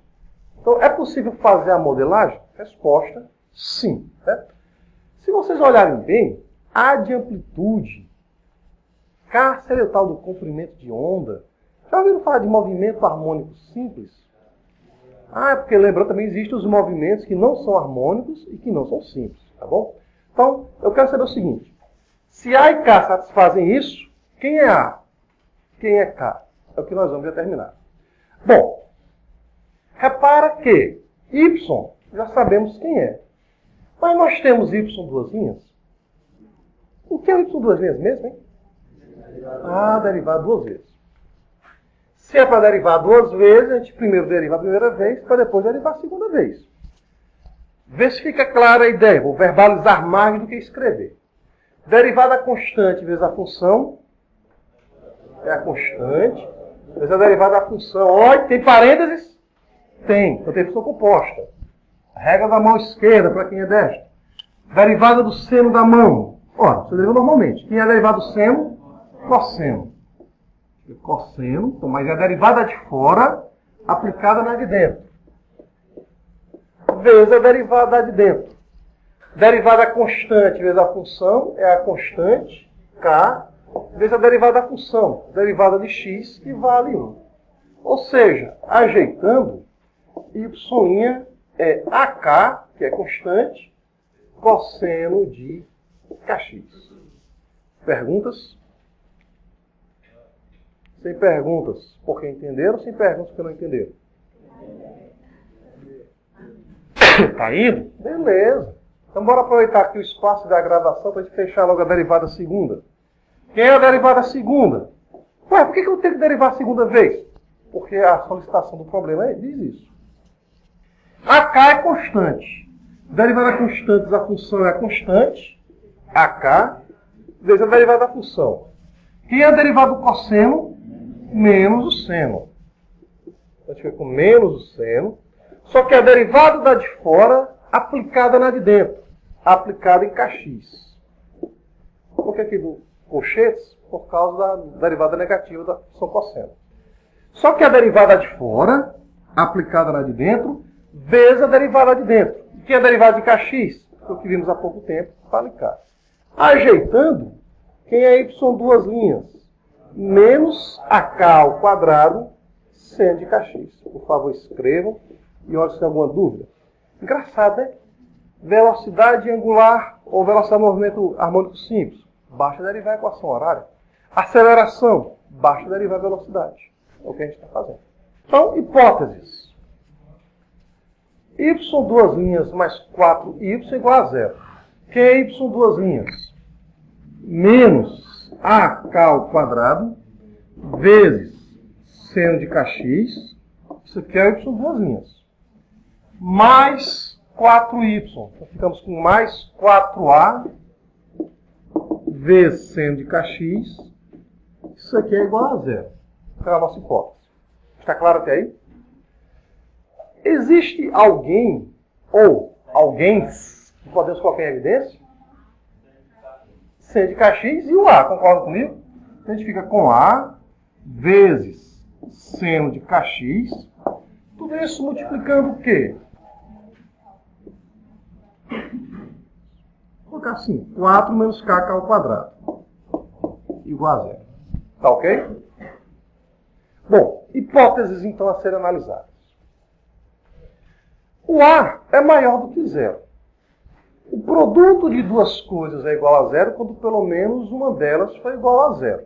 então é possível fazer a modelagem? Resposta, sim. Certo? Se vocês olharem bem, A de amplitude, K seria o tal do comprimento de onda. Já ouviram falar de movimento harmônico simples? Ah, é porque lembrando também existem os movimentos que não são harmônicos e que não são simples, tá bom? Então, eu quero saber o seguinte. Se A e K satisfazem isso, quem é A? Quem é K? É o que nós vamos determinar. Bom, repara que Y, já sabemos quem é. Mas nós temos Y duas linhas? O que é Y duas linhas mesmo, hein? Ah, derivar duas vezes. Se é para derivar duas vezes, a gente primeiro deriva a primeira vez, para depois derivar a segunda vez. Vê se fica clara a ideia. Vou verbalizar mais do que escrever. Derivada constante vezes a função é a constante, vezes a derivada da função. Olha, tem parênteses? Tem. Então tem função composta. Regra da mão esquerda, para quem é destro. Derivada do seno da mão. Ora, você deriva normalmente. Quem é derivada do seno? Cosseno. Cosseno, então, mas é a derivada de fora aplicada na de dentro. Vezes a derivada de dentro. Derivada constante vezes a função é a constante, K, vezes a derivada da função, derivada de x, que vale 1. Ou seja, ajeitando, y' é AK, que é constante, cosseno de kx. Perguntas? Sem perguntas porque entenderam, sem perguntas porque não entenderam? Tá indo? Beleza. Então bora aproveitar aqui o espaço da gravação para a gente fechar logo a derivada segunda. Quem é a derivada segunda? Ué, por que eu tenho que derivar a segunda vez? Porque a solicitação do problema diz isso. AK é constante. Derivada constante da função é a constante, AK, vezes a derivada da função. Quem é a derivada do cosseno? Menos o seno. A gente fica com menos o seno. Só que a derivada da de fora aplicada na de dentro. Aplicada em kx. Por que aqui do colchetes? Por causa da derivada negativa da função cosseno. Só que a derivada de fora, aplicada na de dentro, vezes a derivada de dentro. Que é a derivada de kx? O que vimos há pouco tempo, para aplicar. Ajeitando, quem é y duas linhas? Menos AK ao quadrado, seno de kx. Por favor, escrevam e olhem se tem alguma dúvida. Engraçado, né? Velocidade angular ou velocidade de movimento harmônico simples. Basta derivar a equação horária. Aceleração. Basta derivar a velocidade. É o que a gente está fazendo. Então, hipóteses. Y duas linhas mais 4y igual a zero. Que é y duas linhas? Menos AK ao quadrado vezes seno de kx. Isso aqui é y duas linhas. Mais 4y. Então ficamos com mais 4a vezes seno de kx. Isso aqui é igual a zero. Essa é a nossa hipótese. Está claro até aí? Existe alguém ou alguém que podemos colocar em evidência? Seno de kx e o a. Concorda comigo? A gente fica com a vezes seno de kx. Tudo isso multiplicando o quê? Vou colocar assim, 4 menos kk ao quadrado. Igual a zero. Tá ok? Bom, hipóteses então a serem analisadas. O A é maior do que zero. O produto de duas coisas é igual a zero quando pelo menos uma delas foi igual a zero.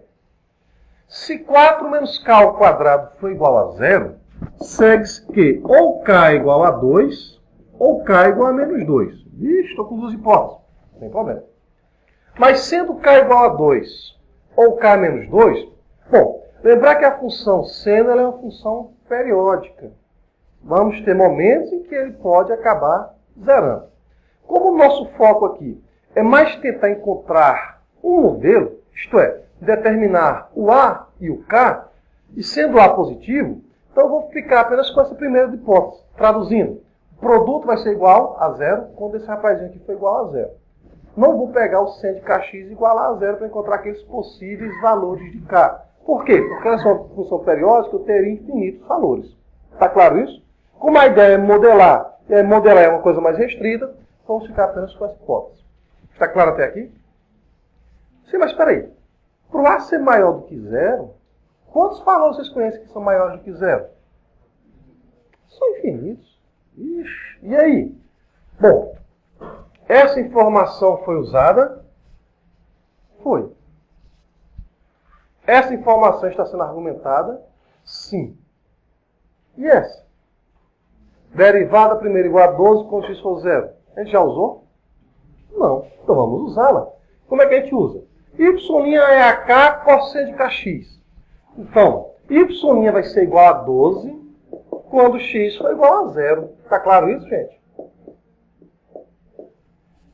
Se 4 menos k ao quadrado for igual a zero, segue-se que ou k é igual a 2 ou k é igual a menos 2. Ixi, estou com duas hipóteses. Sem problema. Mas sendo k igual a 2 ou k menos 2, bom, lembrar que a função seno ela é uma função periódica. Vamos ter momentos em que ele pode acabar zerando. Como o nosso foco aqui é mais tentar encontrar um modelo, isto é, determinar o A e o K, e sendo A positivo, então eu vou ficar apenas com essa primeira hipótese. Traduzindo, o produto vai ser igual a zero quando esse rapazinho aqui for igual a zero. Não vou pegar o seno de kx e igualar a zero para encontrar aqueles possíveis valores de K. Por quê? Porque essa é uma função periódica, eu teria infinitos valores. Está claro isso? Como a ideia é modelar, e modelar é uma coisa mais restrita, vamos ficar apenas com essa hipótese. Está claro até aqui? Sim, mas espera aí. Para o A ser maior do que zero, quantos valores vocês conhecem que são maiores do que zero? São infinitos. Ixi, e aí? Bom, essa informação foi usada? Foi. Essa informação está sendo argumentada? Sim. E essa? Derivada primeiro igual a 12 quando x for 0. A gente já usou? Não. Então vamos usá-la. Como é que a gente usa? Y' é a k cosseno de kx. Então, Y' vai ser igual a 12 quando x for igual a 0. Está claro isso, gente?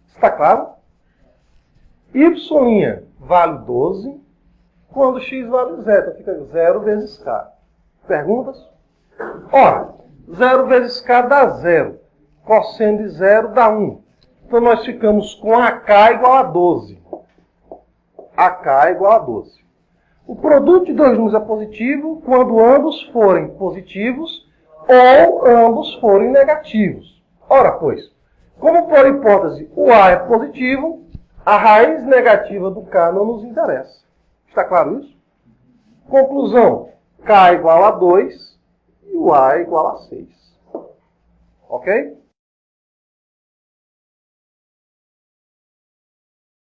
Está claro? Y' vale 12 quando x vale 0. Então fica 0 vezes k. Perguntas? Ora, 0 vezes k dá 0. Cosseno de 0 dá 1. Então nós ficamos com AK igual a 12. AK igual a 12. O produto de dois números é positivo quando ambos forem positivos ou ambos forem negativos. Ora, pois, como por hipótese o A é positivo, a raiz negativa do K não nos interessa. Está claro isso? Conclusão, K igual a 2 e o A igual a 6. Ok?